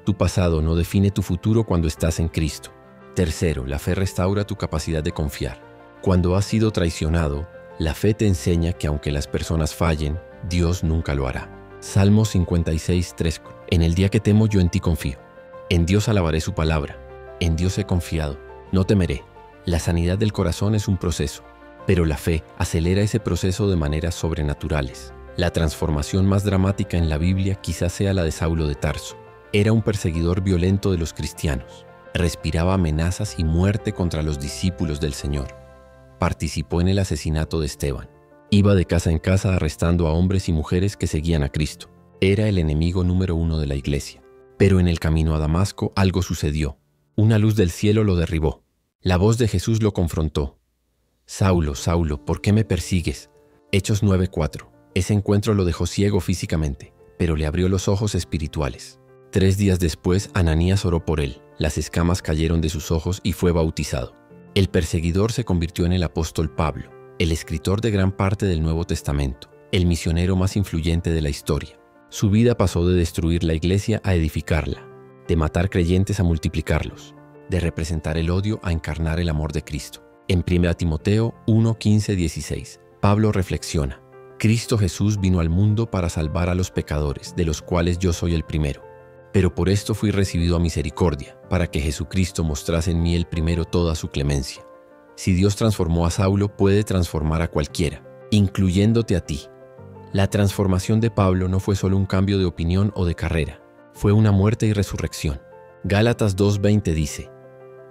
Tu pasado no define tu futuro cuando estás en Cristo. Tercero, la fe restaura tu capacidad de confiar. Cuando has sido traicionado, la fe te enseña que aunque las personas fallen, Dios nunca lo hará. Salmos 56:3. En el día que temo, yo en ti confío. En Dios alabaré su palabra. En Dios he confiado. No temeré. La sanidad del corazón es un proceso, pero la fe acelera ese proceso de maneras sobrenaturales. La transformación más dramática en la Biblia quizás sea la de Saulo de Tarso. Era un perseguidor violento de los cristianos. Respiraba amenazas y muerte contra los discípulos del Señor. Participó en el asesinato de Esteban. Iba de casa en casa arrestando a hombres y mujeres que seguían a Cristo. Era el enemigo número 1 de la iglesia. Pero en el camino a Damasco algo sucedió. Una luz del cielo lo derribó. La voz de Jesús lo confrontó. Saulo, Saulo, ¿por qué me persigues? Hechos 9:4. Ese encuentro lo dejó ciego físicamente, pero le abrió los ojos espirituales. 3 días después, Ananías oró por él. Las escamas cayeron de sus ojos y fue bautizado. El perseguidor se convirtió en el apóstol Pablo, el escritor de gran parte del Nuevo Testamento. el misionero más influyente de la historia. Su vida pasó de destruir la iglesia a edificarla, de matar creyentes a multiplicarlos, de representar el odio a encarnar el amor de Cristo. En 1 Timoteo 1, 15, 16, Pablo reflexiona: Cristo Jesús vino al mundo para salvar a los pecadores, de los cuales yo soy el primero. Pero por esto fui recibido a misericordia, para que Jesucristo mostrase en mí el primero toda su clemencia. Si Dios transformó a Saulo, puede transformar a cualquiera, incluyéndote a ti. La transformación de Pablo no fue solo un cambio de opinión o de carrera, fue una muerte y resurrección. Gálatas 2:20 dice: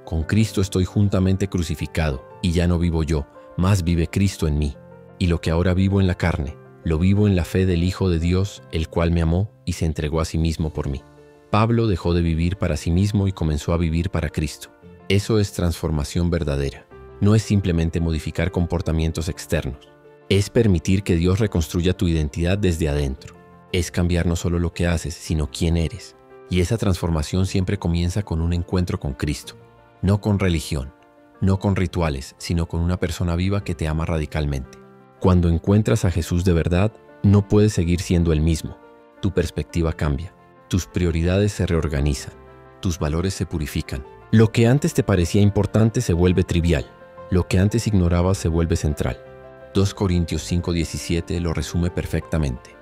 Con Cristo estoy juntamente crucificado, y ya no vivo yo, mas vive Cristo en mí. Y lo que ahora vivo en la carne, lo vivo en la fe del Hijo de Dios, el cual me amó y se entregó a sí mismo por mí. Pablo dejó de vivir para sí mismo y comenzó a vivir para Cristo. Eso es transformación verdadera. No es simplemente modificar comportamientos externos. Es permitir que Dios reconstruya tu identidad desde adentro. Es cambiar no solo lo que haces, sino quién eres. Y esa transformación siempre comienza con un encuentro con Cristo. No con religión, no con rituales, sino con una persona viva que te ama radicalmente. Cuando encuentras a Jesús de verdad, no puedes seguir siendo el mismo. Tu perspectiva cambia, tus prioridades se reorganizan, tus valores se purifican. Lo que antes te parecía importante se vuelve trivial, lo que antes ignorabas se vuelve central. 2 Corintios 5:17 lo resume perfectamente.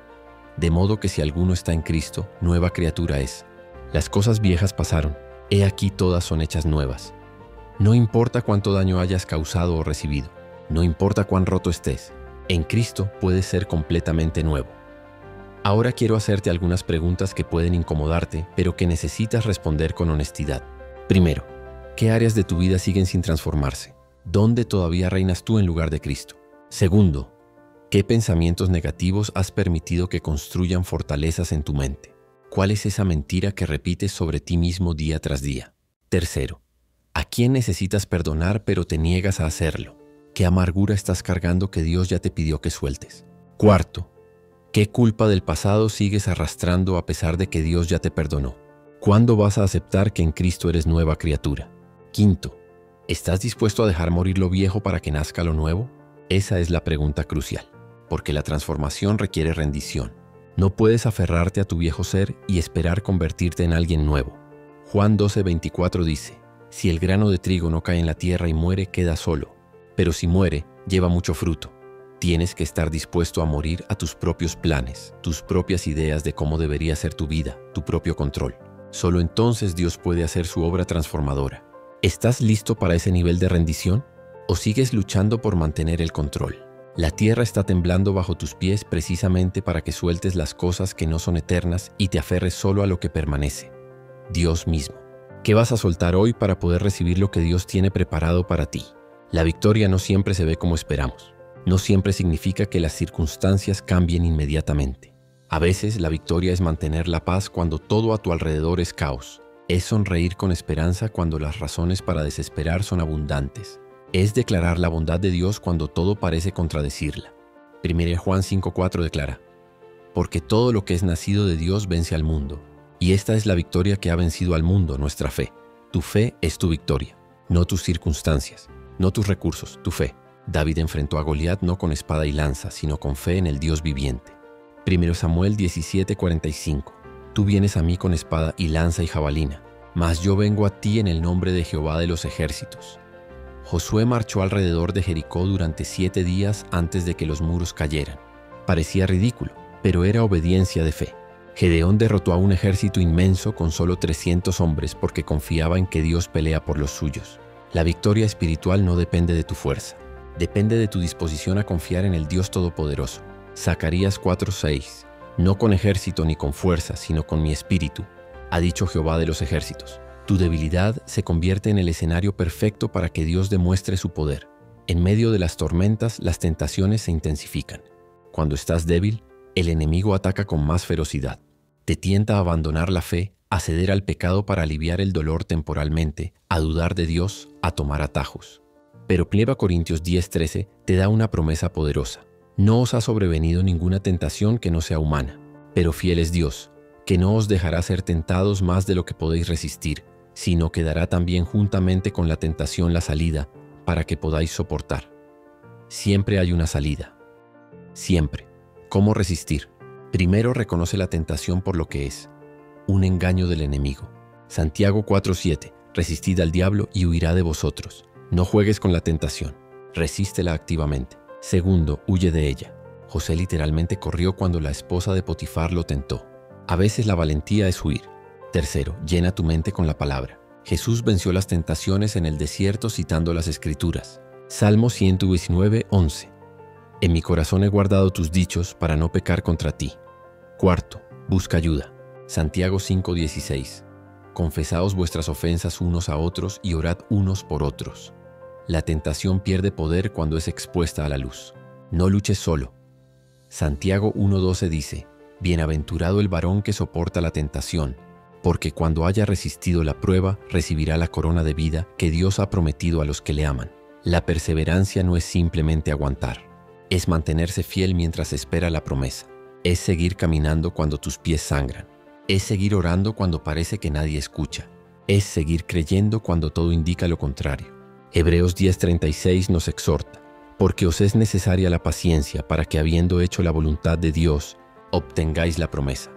De modo que si alguno está en Cristo, nueva criatura es. Las cosas viejas pasaron, he aquí todas son hechas nuevas. No importa cuánto daño hayas causado o recibido, no importa cuán roto estés, en Cristo puedes ser completamente nuevo. Ahora quiero hacerte algunas preguntas que pueden incomodarte, pero que necesitas responder con honestidad. Primero, ¿qué áreas de tu vida siguen sin transformarse? ¿Dónde todavía reinas tú en lugar de Cristo? Segundo, ¿qué pensamientos negativos has permitido que construyan fortalezas en tu mente? ¿Cuál es esa mentira que repites sobre ti mismo día tras día? Tercero, ¿a quién necesitas perdonar pero te niegas a hacerlo? ¿Qué amargura estás cargando que Dios ya te pidió que sueltes? Cuarto, ¿qué culpa del pasado sigues arrastrando a pesar de que Dios ya te perdonó? ¿Cuándo vas a aceptar que en Cristo eres nueva criatura? Quinto, ¿estás dispuesto a dejar morir lo viejo para que nazca lo nuevo? Esa es la pregunta crucial, porque la transformación requiere rendición. No puedes aferrarte a tu viejo ser y esperar convertirte en alguien nuevo. Juan 12:24 dice: Si el grano de trigo no cae en la tierra y muere, queda solo, pero si muere, lleva mucho fruto. Tienes que estar dispuesto a morir a tus propios planes, tus propias ideas de cómo debería ser tu vida, tu propio control. Solo entonces Dios puede hacer su obra transformadora. ¿Estás listo para ese nivel de rendición? ¿O sigues luchando por mantener el control? La tierra está temblando bajo tus pies precisamente para que sueltes las cosas que no son eternas y te aferres solo a lo que permanece: Dios mismo. ¿Qué vas a soltar hoy para poder recibir lo que Dios tiene preparado para ti? La victoria no siempre se ve como esperamos. No siempre significa que las circunstancias cambien inmediatamente. A veces la victoria es mantener la paz cuando todo a tu alrededor es caos. Es sonreír con esperanza cuando las razones para desesperar son abundantes. Es declarar la bondad de Dios cuando todo parece contradecirla. 1 Juan 5:4 declara: Porque todo lo que es nacido de Dios vence al mundo. Y esta es la victoria que ha vencido al mundo, nuestra fe. Tu fe es tu victoria, no tus circunstancias, no tus recursos, tu fe. David enfrentó a Goliat no con espada y lanza, sino con fe en el Dios viviente. 1 Samuel 17:45. Tú vienes a mí con espada y lanza y jabalina, mas yo vengo a ti en el nombre de Jehová de los ejércitos. Josué marchó alrededor de Jericó durante 7 días antes de que los muros cayeran. Parecía ridículo, pero era obediencia de fe. Gedeón derrotó a un ejército inmenso con solo 300 hombres porque confiaba en que Dios pelea por los suyos. La victoria espiritual no depende de tu fuerza, depende de tu disposición a confiar en el Dios Todopoderoso. Zacarías 4:6. No con ejército ni con fuerza, sino con mi espíritu, ha dicho Jehová de los ejércitos. Tu debilidad se convierte en el escenario perfecto para que Dios demuestre su poder. En medio de las tormentas, las tentaciones se intensifican. Cuando estás débil, el enemigo ataca con más ferocidad. Te tienta a abandonar la fe, a ceder al pecado para aliviar el dolor temporalmente, a dudar de Dios, a tomar atajos. Pero 1 Corintios 10:13 te da una promesa poderosa. No os ha sobrevenido ninguna tentación que no sea humana, pero fiel es Dios, que no os dejará ser tentados más de lo que podéis resistir, sino que dará también juntamente con la tentación la salida, para que podáis soportar. Siempre hay una salida. Siempre. ¿Cómo resistir? Primero reconoce la tentación por lo que es, un engaño del enemigo. Santiago 4:7, resistid al diablo y huirá de vosotros. No juegues con la tentación, resístela activamente. Segundo, huye de ella. José literalmente corrió cuando la esposa de Potifar lo tentó. A veces la valentía es huir. Tercero, llena tu mente con la palabra. Jesús venció las tentaciones en el desierto citando las Escrituras. Salmo 119:11. En mi corazón he guardado tus dichos para no pecar contra ti. Cuarto, busca ayuda. Santiago 5:16. Confesaos vuestras ofensas unos a otros y orad unos por otros. La tentación pierde poder cuando es expuesta a la luz. No luches solo. Santiago 1:12 dice, bienaventurado el varón que soporta la tentación, porque cuando haya resistido la prueba, recibirá la corona de vida que Dios ha prometido a los que le aman. La perseverancia no es simplemente aguantar, es mantenerse fiel mientras espera la promesa. Es seguir caminando cuando tus pies sangran. Es seguir orando cuando parece que nadie escucha. Es seguir creyendo cuando todo indica lo contrario. Hebreos 10:36 nos exhorta, porque os es necesaria la paciencia para que, habiendo hecho la voluntad de Dios, obtengáis la promesa.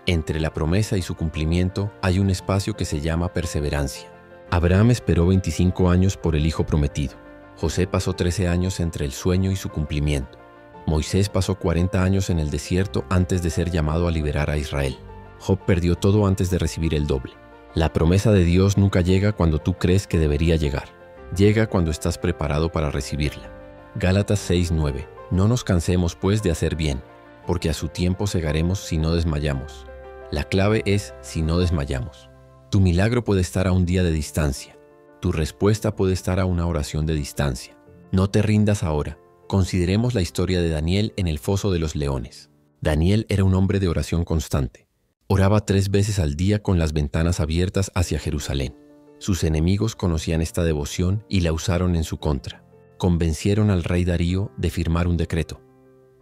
Entre la promesa y su cumplimiento hay un espacio que se llama perseverancia. Abraham esperó 25 años por el hijo prometido. José pasó 13 años entre el sueño y su cumplimiento. Moisés pasó 40 años en el desierto antes de ser llamado a liberar a Israel. Job perdió todo antes de recibir el doble. La promesa de Dios nunca llega cuando tú crees que debería llegar. Llega cuando estás preparado para recibirla. Gálatas 6:9. No nos cansemos pues de hacer bien, porque a su tiempo segaremos si no desmayamos. La clave es si no desmayamos. Tu milagro puede estar a un día de distancia. Tu respuesta puede estar a una oración de distancia. No te rindas ahora. Consideremos la historia de Daniel en el foso de los leones. Daniel era un hombre de oración constante. Oraba 3 veces al día con las ventanas abiertas hacia Jerusalén. Sus enemigos conocían esta devoción y la usaron en su contra. Convencieron al rey Darío de firmar un decreto.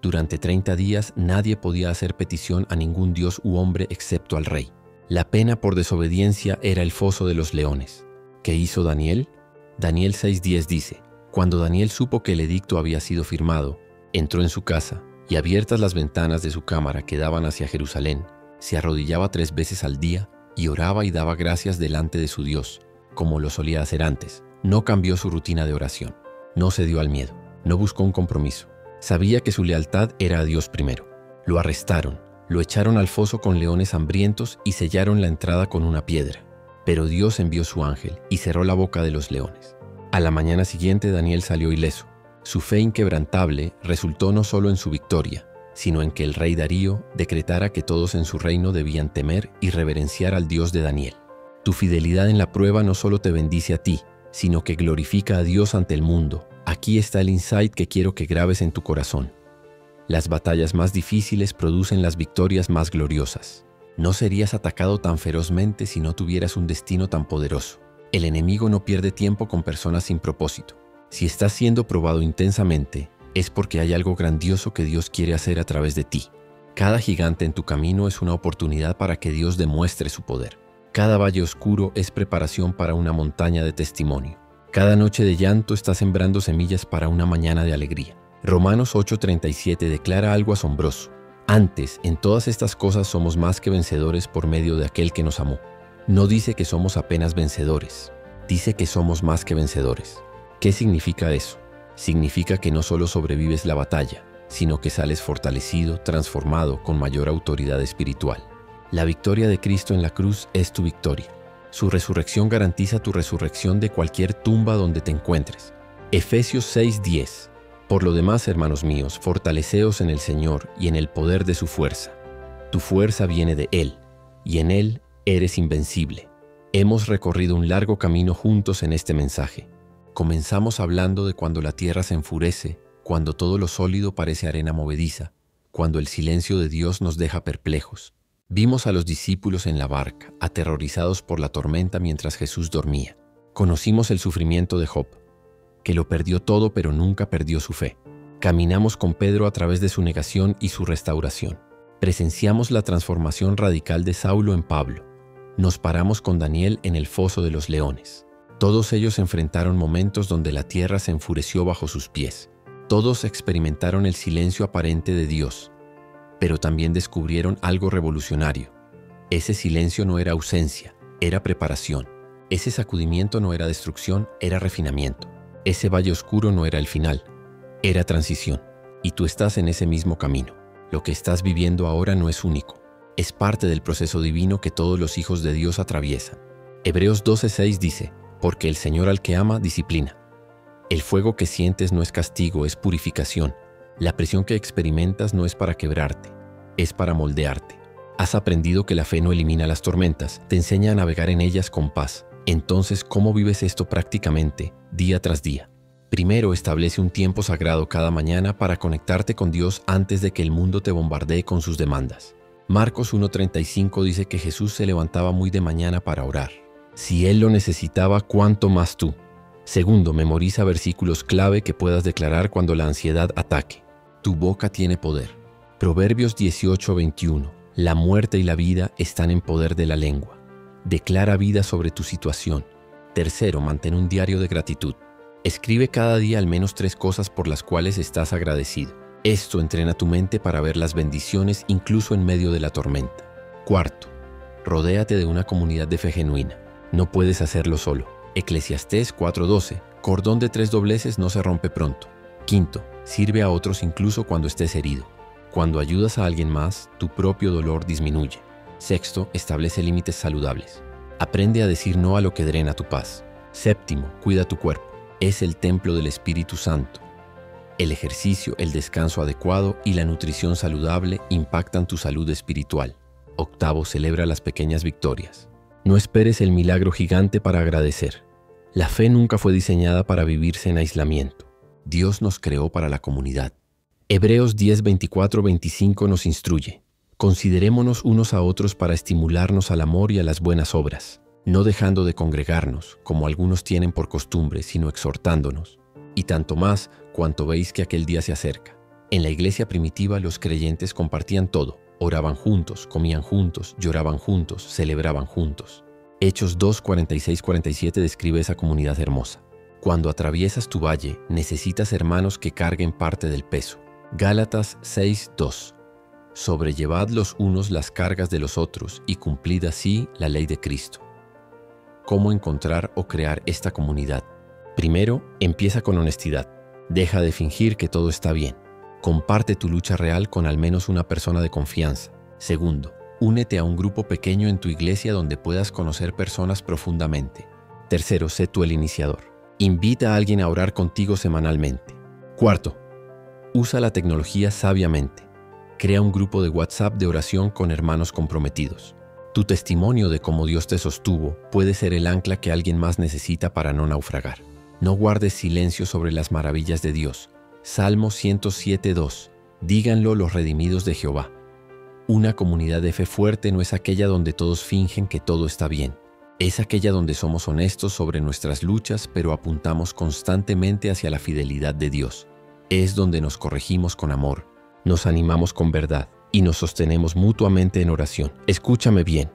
Durante 30 días nadie podía hacer petición a ningún dios u hombre excepto al rey. La pena por desobediencia era el foso de los leones. ¿Qué hizo Daniel? Daniel 6:10 dice, cuando Daniel supo que el edicto había sido firmado, entró en su casa y, abiertas las ventanas de su cámara que daban hacia Jerusalén, se arrodillaba 3 veces al día y oraba y daba gracias delante de su Dios, como lo solía hacer antes. No cambió su rutina de oración. No cedió al miedo. No buscó un compromiso. Sabía que su lealtad era a Dios primero. Lo arrestaron, lo echaron al foso con leones hambrientos y sellaron la entrada con una piedra. Pero Dios envió su ángel y cerró la boca de los leones. A la mañana siguiente Daniel salió ileso. Su fe inquebrantable resultó no solo en su victoria, sino en que el rey Darío decretara que todos en su reino debían temer y reverenciar al Dios de Daniel. Tu fidelidad en la prueba no solo te bendice a ti, sino que glorifica a Dios ante el mundo. Aquí está el insight que quiero que grabes en tu corazón. Las batallas más difíciles producen las victorias más gloriosas. No serías atacado tan ferozmente si no tuvieras un destino tan poderoso. El enemigo no pierde tiempo con personas sin propósito. Si estás siendo probado intensamente, es porque hay algo grandioso que Dios quiere hacer a través de ti. Cada gigante en tu camino es una oportunidad para que Dios demuestre su poder. Cada valle oscuro es preparación para una montaña de testimonio. Cada noche de llanto está sembrando semillas para una mañana de alegría. Romanos 8:37 declara algo asombroso. Antes, en todas estas cosas somos más que vencedores por medio de aquel que nos amó. No dice que somos apenas vencedores, dice que somos más que vencedores. ¿Qué significa eso? Significa que no solo sobrevives la batalla, sino que sales fortalecido, transformado, con mayor autoridad espiritual. La victoria de Cristo en la cruz es tu victoria. Su resurrección garantiza tu resurrección de cualquier tumba donde te encuentres. Efesios 6:10. Por lo demás, hermanos míos, fortaleceos en el Señor y en el poder de su fuerza. Tu fuerza viene de Él, y en Él eres invencible. Hemos recorrido un largo camino juntos en este mensaje. Comenzamos hablando de cuando la tierra se enfurece, cuando todo lo sólido parece arena movediza, cuando el silencio de Dios nos deja perplejos. Vimos a los discípulos en la barca, aterrorizados por la tormenta mientras Jesús dormía. Conocimos el sufrimiento de Job, que lo perdió todo pero nunca perdió su fe. Caminamos con Pedro a través de su negación y su restauración. Presenciamos la transformación radical de Saulo en Pablo. Nos paramos con Daniel en el foso de los leones. Todos ellos enfrentaron momentos donde la tierra se enfureció bajo sus pies. Todos experimentaron el silencio aparente de Dios, pero también descubrieron algo revolucionario. Ese silencio no era ausencia, era preparación. Ese sacudimiento no era destrucción, era refinamiento. Ese valle oscuro no era el final, era transición. Y tú estás en ese mismo camino. Lo que estás viviendo ahora no es único. Es parte del proceso divino que todos los hijos de Dios atraviesan. Hebreos 12:6 dice, porque el Señor al que ama, disciplina. El fuego que sientes no es castigo, es purificación. La presión que experimentas no es para quebrarte, es para moldearte. Has aprendido que la fe no elimina las tormentas, te enseña a navegar en ellas con paz. Entonces, ¿cómo vives esto prácticamente, día tras día? Primero, establece un tiempo sagrado cada mañana para conectarte con Dios antes de que el mundo te bombardee con sus demandas. Marcos 1:35 dice que Jesús se levantaba muy de mañana para orar. Si Él lo necesitaba, ¿cuánto más tú? Segundo, memoriza versículos clave que puedas declarar cuando la ansiedad ataque. Tu boca tiene poder. Proverbios 18:21. La muerte y la vida están en poder de la lengua. Declara vida sobre tu situación. Tercero, mantén un diario de gratitud. Escribe cada día al menos 3 cosas por las cuales estás agradecido. Esto entrena tu mente para ver las bendiciones incluso en medio de la tormenta. Cuarto, rodéate de una comunidad de fe genuina. No puedes hacerlo solo. Eclesiastés 4:12. Cordón de 3 dobleces no se rompe pronto. Quinto, sirve a otros incluso cuando estés herido. Cuando ayudas a alguien más, tu propio dolor disminuye. Sexto, establece límites saludables. Aprende a decir no a lo que drena tu paz. Séptimo, cuida tu cuerpo. Es el templo del Espíritu Santo. El ejercicio, el descanso adecuado y la nutrición saludable impactan tu salud espiritual. Octavo, celebra las pequeñas victorias. No esperes el milagro gigante para agradecer. La fe nunca fue diseñada para vivirse en aislamiento. Dios nos creó para la comunidad. Hebreos 10:24-25 nos instruye. Considerémonos unos a otros para estimularnos al amor y a las buenas obras, no dejando de congregarnos, como algunos tienen por costumbre, sino exhortándonos. Y tanto más cuanto veis que aquel día se acerca. En la iglesia primitiva los creyentes compartían todo. Oraban juntos, comían juntos, lloraban juntos, celebraban juntos. Hechos 2:46-47 describe esa comunidad hermosa. Cuando atraviesas tu valle, necesitas hermanos que carguen parte del peso. Gálatas 6:2. Sobrellevad los unos las cargas de los otros y cumplid así la ley de Cristo. ¿Cómo encontrar o crear esta comunidad? Primero, empieza con honestidad. Deja de fingir que todo está bien. Comparte tu lucha real con al menos una persona de confianza. Segundo, únete a un grupo pequeño en tu iglesia donde puedas conocer personas profundamente. Tercero, sé tú el iniciador. Invita a alguien a orar contigo semanalmente. Cuarto, usa la tecnología sabiamente. Crea un grupo de WhatsApp de oración con hermanos comprometidos. Tu testimonio de cómo Dios te sostuvo puede ser el ancla que alguien más necesita para no naufragar. No guardes silencio sobre las maravillas de Dios. Salmo 107:2. Díganlo los redimidos de Jehová. Una comunidad de fe fuerte no es aquella donde todos fingen que todo está bien. Es aquella donde somos honestos sobre nuestras luchas, pero apuntamos constantemente hacia la fidelidad de Dios. Es donde nos corregimos con amor, nos animamos con verdad y nos sostenemos mutuamente en oración. Escúchame bien,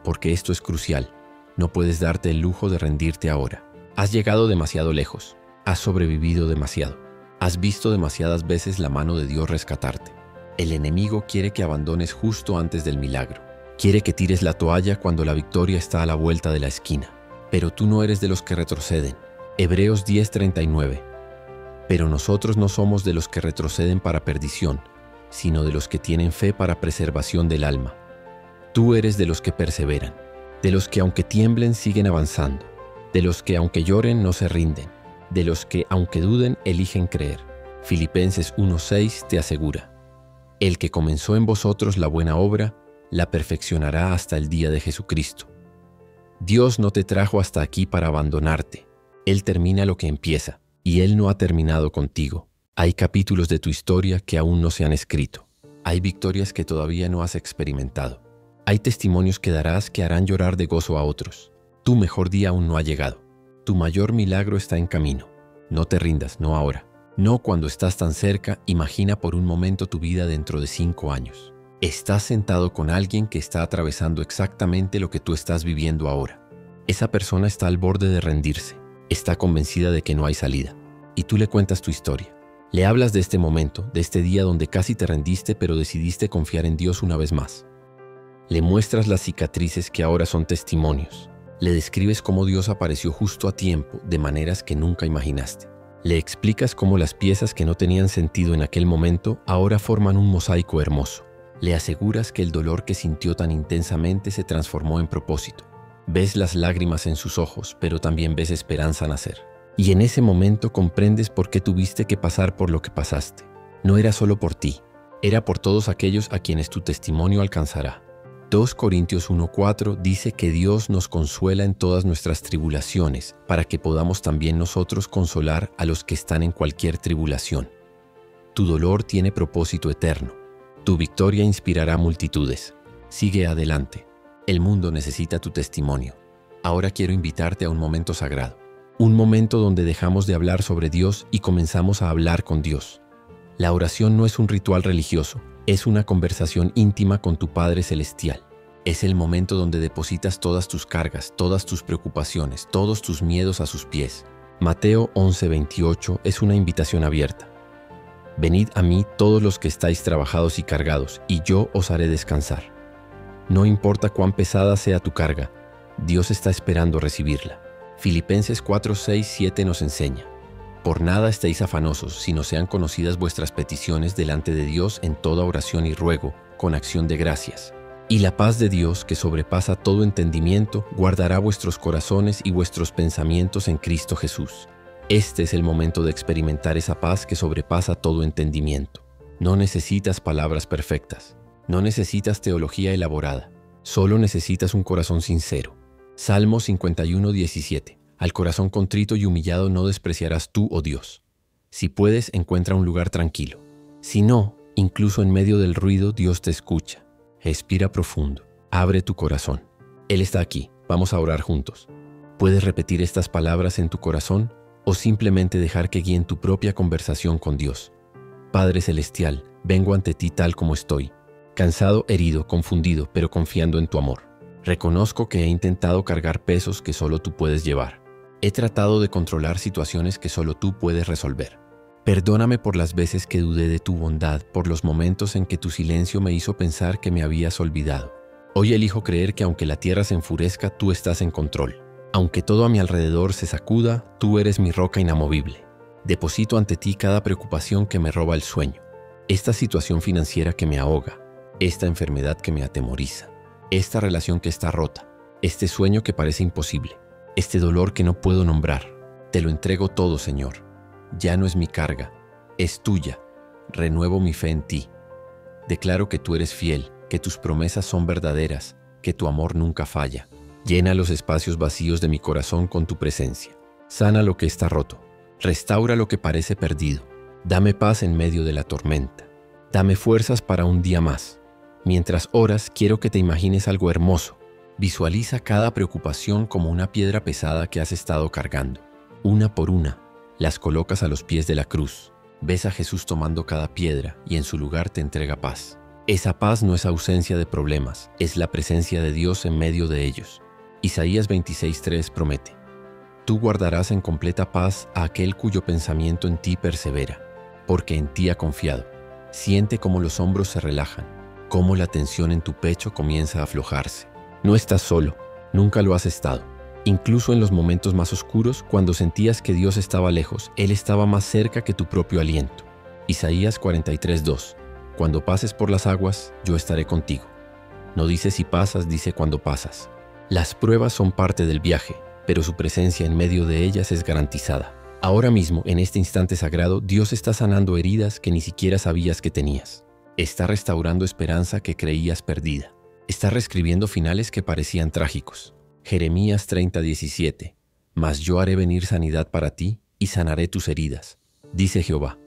porque esto es crucial. No puedes darte el lujo de rendirte ahora. Has llegado demasiado lejos. Has sobrevivido demasiado. Has visto demasiadas veces la mano de Dios rescatarte. El enemigo quiere que abandones justo antes del milagro. Quiere que tires la toalla cuando la victoria está a la vuelta de la esquina. Pero tú no eres de los que retroceden. Hebreos 10:39. Pero nosotros no somos de los que retroceden para perdición, sino de los que tienen fe para preservación del alma. Tú eres de los que perseveran, de los que aunque tiemblen siguen avanzando, de los que aunque lloren no se rinden, de los que aunque duden eligen creer. Filipenses 1:6 te asegura: el que comenzó en vosotros la buena obra, la perfeccionará hasta el día de Jesucristo. Dios no te trajo hasta aquí para abandonarte. Él termina lo que empieza, y Él no ha terminado contigo. Hay capítulos de tu historia que aún no se han escrito. Hay victorias que todavía no has experimentado. Hay testimonios que darás que harán llorar de gozo a otros. Tu mejor día aún no ha llegado. Tu mayor milagro está en camino. No te rindas, no ahora. No cuando estás tan cerca. Imagina por un momento tu vida dentro de 5 años. Estás sentado con alguien que está atravesando exactamente lo que tú estás viviendo ahora. Esa persona está al borde de rendirse. Está convencida de que no hay salida. Y tú le cuentas tu historia. Le hablas de este momento, de este día donde casi te rendiste pero decidiste confiar en Dios una vez más. Le muestras las cicatrices que ahora son testimonios. Le describes cómo Dios apareció justo a tiempo, de maneras que nunca imaginaste. Le explicas cómo las piezas que no tenían sentido en aquel momento ahora forman un mosaico hermoso. Le aseguras que el dolor que sintió tan intensamente se transformó en propósito. Ves las lágrimas en sus ojos, pero también ves esperanza nacer. Y en ese momento comprendes por qué tuviste que pasar por lo que pasaste. No era solo por ti, era por todos aquellos a quienes tu testimonio alcanzará. 2 Corintios 1:4 dice que Dios nos consuela en todas nuestras tribulaciones, para que podamos también nosotros consolar a los que están en cualquier tribulación. Tu dolor tiene propósito eterno. Tu victoria inspirará multitudes. Sigue adelante. El mundo necesita tu testimonio. Ahora quiero invitarte a un momento sagrado. Un momento donde dejamos de hablar sobre Dios y comenzamos a hablar con Dios. La oración no es un ritual religioso. Es una conversación íntima con tu Padre Celestial. Es el momento donde depositas todas tus cargas, todas tus preocupaciones, todos tus miedos a sus pies. Mateo 11:28 es una invitación abierta. Venid a mí todos los que estáis trabajados y cargados, y yo os haré descansar. No importa cuán pesada sea tu carga, Dios está esperando recibirla. Filipenses 4:6-7 nos enseña: por nada estéis afanosos, sino sean conocidas vuestras peticiones delante de Dios en toda oración y ruego, con acción de gracias. Y la paz de Dios, que sobrepasa todo entendimiento, guardará vuestros corazones y vuestros pensamientos en Cristo Jesús. Este es el momento de experimentar esa paz que sobrepasa todo entendimiento. No necesitas palabras perfectas, no necesitas teología elaborada, solo necesitas un corazón sincero. Salmo 51:17. Al corazón contrito y humillado no despreciarás tú, oh Dios. Si puedes, encuentra un lugar tranquilo. Si no, incluso en medio del ruido, Dios te escucha. Respira profundo. Abre tu corazón. Él está aquí. Vamos a orar juntos. Puedes repetir estas palabras en tu corazón o simplemente dejar que guíen tu propia conversación con Dios. Padre Celestial, vengo ante ti tal como estoy. Cansado, herido, confundido, pero confiando en tu amor. Reconozco que he intentado cargar pesos que solo tú puedes llevar. He tratado de controlar situaciones que solo tú puedes resolver. Perdóname por las veces que dudé de tu bondad, por los momentos en que tu silencio me hizo pensar que me habías olvidado. Hoy elijo creer que aunque la tierra se enfurezca, tú estás en control. Aunque todo a mi alrededor se sacuda, tú eres mi roca inamovible. Deposito ante ti cada preocupación que me roba el sueño. Esta situación financiera que me ahoga, esta enfermedad que me atemoriza, esta relación que está rota, este sueño que parece imposible. Este dolor que no puedo nombrar, te lo entrego todo, Señor. Ya no es mi carga, es tuya. Renuevo mi fe en ti. Declaro que tú eres fiel, que tus promesas son verdaderas, que tu amor nunca falla. Llena los espacios vacíos de mi corazón con tu presencia. Sana lo que está roto. Restaura lo que parece perdido. Dame paz en medio de la tormenta. Dame fuerzas para un día más. Mientras oras, quiero que te imagines algo hermoso. Visualiza cada preocupación como una piedra pesada que has estado cargando. Una por una, las colocas a los pies de la cruz. Ves a Jesús tomando cada piedra y en su lugar te entrega paz. Esa paz no es ausencia de problemas, es la presencia de Dios en medio de ellos. Isaías 26:3 promete: tú guardarás en completa paz a aquel cuyo pensamiento en ti persevera, porque en ti ha confiado. Siente cómo los hombros se relajan, cómo la tensión en tu pecho comienza a aflojarse. No estás solo, nunca lo has estado. Incluso en los momentos más oscuros, cuando sentías que Dios estaba lejos, Él estaba más cerca que tu propio aliento. Isaías 43:2. Cuando pases por las aguas, yo estaré contigo. No dice si pasas, dice cuando pasas. Las pruebas son parte del viaje, pero su presencia en medio de ellas es garantizada. Ahora mismo, en este instante sagrado, Dios está sanando heridas que ni siquiera sabías que tenías. Está restaurando esperanza que creías perdida. Está reescribiendo finales que parecían trágicos. Jeremías 30:17. Mas yo haré venir sanidad para ti y sanaré tus heridas, dice Jehová.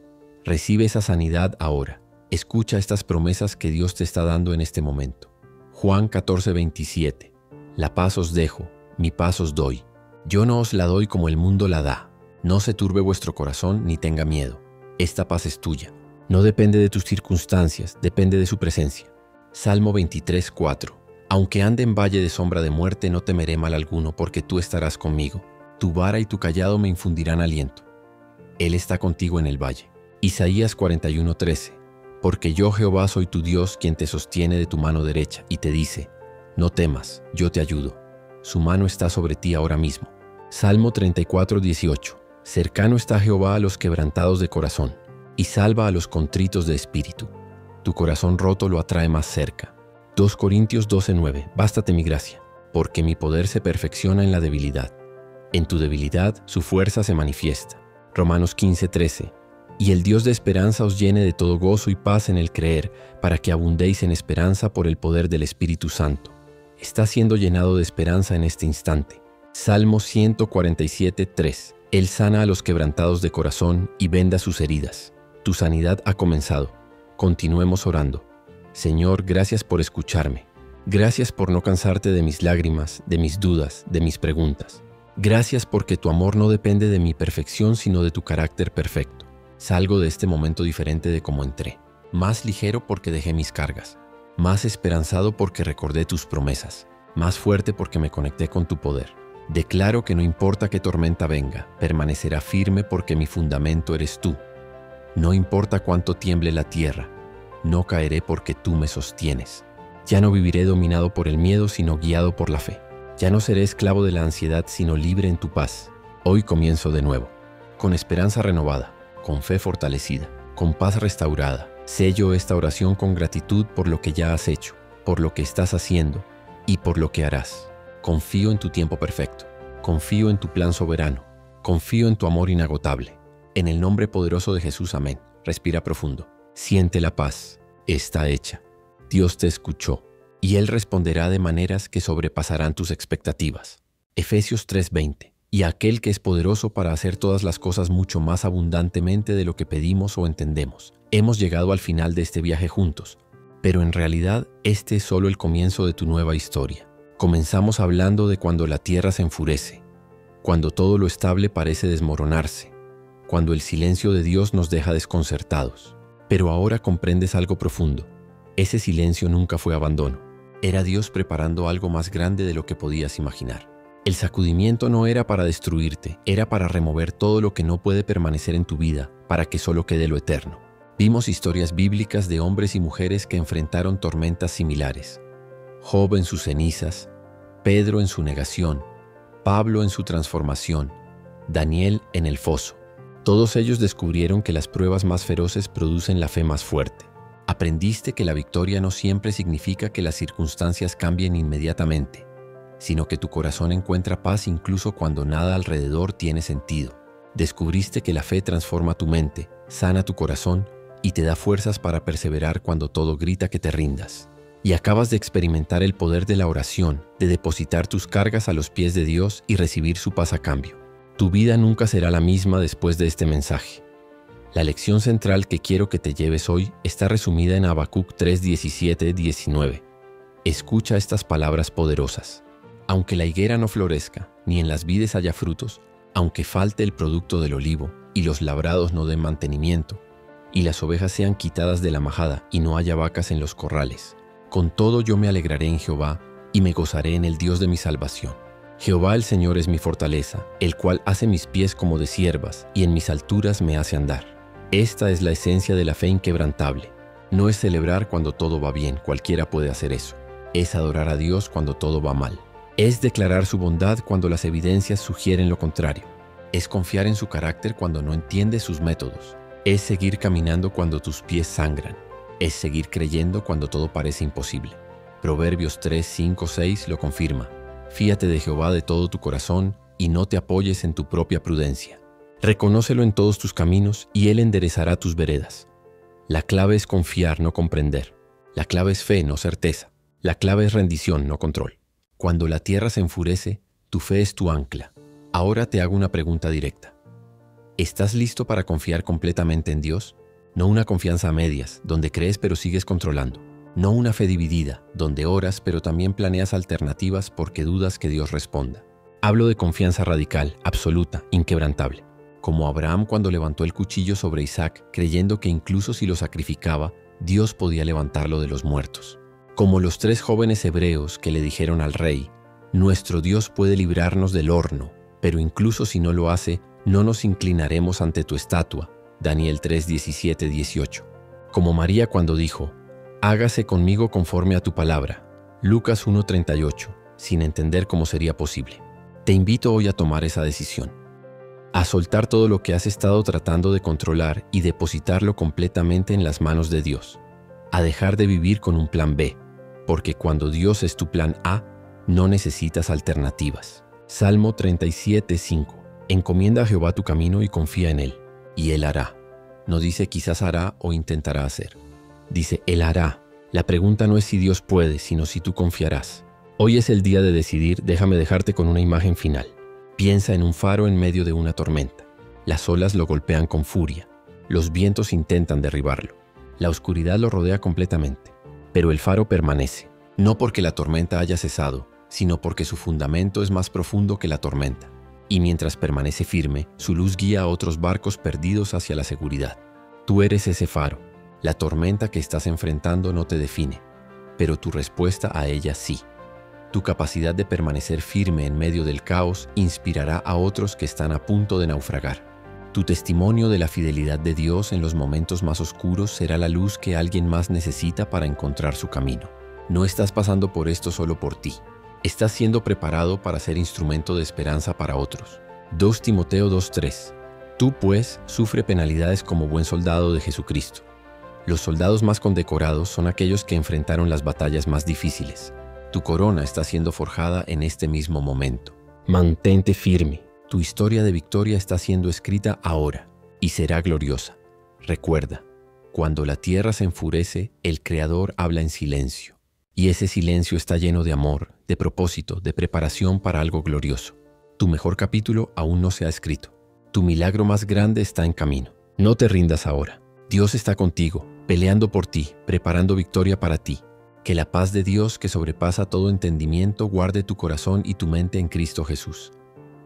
Recibe esa sanidad ahora. Escucha estas promesas que Dios te está dando en este momento. Juan 14:27. La paz os dejo, mi paz os doy. Yo no os la doy como el mundo la da. No se turbe vuestro corazón ni tenga miedo. Esta paz es tuya. No depende de tus circunstancias, depende de su presencia. Salmo 23:4. Aunque ande en valle de sombra de muerte, no temeré mal alguno, porque tú estarás conmigo. Tu vara y tu cayado me infundirán aliento. Él está contigo en el valle. Isaías 41:13. Porque yo Jehová soy tu Dios, quien te sostiene de tu mano derecha y te dice, no temas, yo te ayudo. Su mano está sobre ti ahora mismo. Salmo 34:18. Cercano está Jehová a los quebrantados de corazón, y salva a los contritos de espíritu. Tu corazón roto lo atrae más cerca. 2 Corintios 12:9. Bástate mi gracia, porque mi poder se perfecciona en la debilidad. En tu debilidad su fuerza se manifiesta. Romanos 15:13. Y el Dios de esperanza os llene de todo gozo y paz en el creer, para que abundéis en esperanza por el poder del Espíritu Santo. Estás siendo llenado de esperanza en este instante. Salmo 147:3. Él sana a los quebrantados de corazón y venda sus heridas. Tu sanidad ha comenzado. Continuemos orando. Señor, gracias por escucharme. Gracias por no cansarte de mis lágrimas, de mis dudas, de mis preguntas. Gracias porque tu amor no depende de mi perfección, sino de tu carácter perfecto. Salgo de este momento diferente de como entré. Más ligero porque dejé mis cargas. Más esperanzado porque recordé tus promesas. Más fuerte porque me conecté con tu poder. Declaro que no importa qué tormenta venga, permanecerá firme porque mi fundamento eres tú. No importa cuánto tiemble la tierra, no caeré porque tú me sostienes. Ya no viviré dominado por el miedo, sino guiado por la fe. Ya no seré esclavo de la ansiedad, sino libre en tu paz. Hoy comienzo de nuevo, con esperanza renovada, con fe fortalecida, con paz restaurada. Sello esta oración con gratitud por lo que ya has hecho, por lo que estás haciendo y por lo que harás. Confío en tu tiempo perfecto. Confío en tu plan soberano. Confío en tu amor inagotable. En el nombre poderoso de Jesús, amén. Respira profundo. Siente la paz. Está hecha. Dios te escuchó y Él responderá de maneras que sobrepasarán tus expectativas. Efesios 3:20. Y aquel que es poderoso para hacer todas las cosas mucho más abundantemente de lo que pedimos o entendemos. Hemos llegado al final de este viaje juntos, pero en realidad este es solo el comienzo de tu nueva historia. Comenzamos hablando de cuando la tierra se enfurece, cuando todo lo estable parece desmoronarse, cuando el silencio de Dios nos deja desconcertados. Pero ahora comprendes algo profundo. Ese silencio nunca fue abandono. Era Dios preparando algo más grande de lo que podías imaginar. El sacudimiento no era para destruirte, era para remover todo lo que no puede permanecer en tu vida, para que solo quede lo eterno. Vimos historias bíblicas de hombres y mujeres que enfrentaron tormentas similares. Job en sus cenizas, Pedro en su negación, Pablo en su transformación, Daniel en el foso. Todos ellos descubrieron que las pruebas más feroces producen la fe más fuerte. Aprendiste que la victoria no siempre significa que las circunstancias cambien inmediatamente, sino que tu corazón encuentra paz incluso cuando nada alrededor tiene sentido. Descubriste que la fe transforma tu mente, sana tu corazón y te da fuerzas para perseverar cuando todo grita que te rindas. Y acabas de experimentar el poder de la oración, de depositar tus cargas a los pies de Dios y recibir su paz a cambio. Tu vida nunca será la misma después de este mensaje. La lección central que quiero que te lleves hoy está resumida en Habacuc 3:17-19. Escucha estas palabras poderosas. Aunque la higuera no florezca, ni en las vides haya frutos, aunque falte el producto del olivo, y los labrados no den mantenimiento, y las ovejas sean quitadas de la majada, y no haya vacas en los corrales, con todo yo me alegraré en Jehová, y me gozaré en el Dios de mi salvación. Jehová el Señor es mi fortaleza, el cual hace mis pies como de ciervas, y en mis alturas me hace andar. Esta es la esencia de la fe inquebrantable. No es celebrar cuando todo va bien, cualquiera puede hacer eso. Es adorar a Dios cuando todo va mal. Es declarar su bondad cuando las evidencias sugieren lo contrario. Es confiar en su carácter cuando no entiendes sus métodos. Es seguir caminando cuando tus pies sangran. Es seguir creyendo cuando todo parece imposible. Proverbios 3:5-6 lo confirma. Fíate de Jehová de todo tu corazón y no te apoyes en tu propia prudencia. Reconócelo en todos tus caminos y Él enderezará tus veredas. La clave es confiar, no comprender. La clave es fe, no certeza. La clave es rendición, no control. Cuando la tierra se enfurece, tu fe es tu ancla. Ahora te hago una pregunta directa. ¿Estás listo para confiar completamente en Dios? No una confianza a medias, donde crees pero sigues controlando. No una fe dividida, donde oras pero también planeas alternativas porque dudas que Dios responda. Hablo de confianza radical, absoluta, inquebrantable. Como Abraham cuando levantó el cuchillo sobre Isaac, creyendo que incluso si lo sacrificaba, Dios podía levantarlo de los muertos. Como los 3 jóvenes hebreos que le dijeron al rey, nuestro Dios puede librarnos del horno, pero incluso si no lo hace, no nos inclinaremos ante tu estatua, Daniel 3, 17, 18. Como María cuando dijo, hágase conmigo conforme a tu palabra, Lucas 1, 38, sin entender cómo sería posible. Te invito hoy a tomar esa decisión, a soltar todo lo que has estado tratando de controlar y depositarlo completamente en las manos de Dios, a dejar de vivir con un plan B, porque cuando Dios es tu plan A, no necesitas alternativas. Salmo 37, 5. Encomienda a Jehová tu camino y confía en Él, y Él hará. No dice quizás hará o intentará hacer. Dice Él hará. La pregunta no es si Dios puede, sino si tú confiarás. Hoy es el día de decidir. Déjame dejarte con una imagen final. Piensa en un faro en medio de una tormenta. Las olas lo golpean con furia. Los vientos intentan derribarlo. La oscuridad lo rodea completamente. Pero el faro permanece. No porque la tormenta haya cesado, sino porque su fundamento es más profundo que la tormenta. Y mientras permanece firme, su luz guía a otros barcos perdidos hacia la seguridad. Tú eres ese faro. La tormenta que estás enfrentando no te define, pero tu respuesta a ella sí. Tu capacidad de permanecer firme en medio del caos inspirará a otros que están a punto de naufragar. Tu testimonio de la fidelidad de Dios en los momentos más oscuros será la luz que alguien más necesita para encontrar su camino. No estás pasando por esto solo por ti. Estás siendo preparado para ser instrumento de esperanza para otros. 2 Timoteo 2:3. Tú, pues, sufre penalidades como buen soldado de Jesucristo. Los soldados más condecorados son aquellos que enfrentaron las batallas más difíciles. Tu corona está siendo forjada en este mismo momento. Mantente firme. Tu historia de victoria está siendo escrita ahora y será gloriosa. Recuerda, cuando la tierra se enfurece, el Creador habla en silencio. Y ese silencio está lleno de amor, de propósito, de preparación para algo glorioso. Tu mejor capítulo aún no se ha escrito. Tu milagro más grande está en camino. No te rindas ahora. Dios está contigo, peleando por ti, preparando victoria para ti. Que la paz de Dios, que sobrepasa todo entendimiento, guarde tu corazón y tu mente en Cristo Jesús.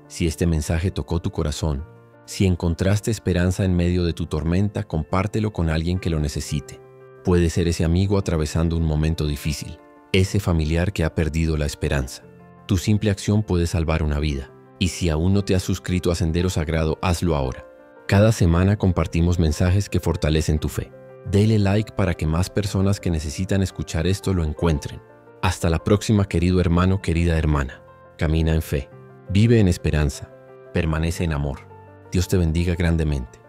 Si este mensaje tocó tu corazón, si encontraste esperanza en medio de tu tormenta, compártelo con alguien que lo necesite. Puede ser ese amigo atravesando un momento difícil, ese familiar que ha perdido la esperanza. Tu simple acción puede salvar una vida. Y si aún no te has suscrito a Sendero Sagrado, hazlo ahora. Cada semana compartimos mensajes que fortalecen tu fe. Dale like para que más personas que necesitan escuchar esto lo encuentren. Hasta la próxima, querido hermano, querida hermana. Camina en fe, vive en esperanza, permanece en amor. Dios te bendiga grandemente.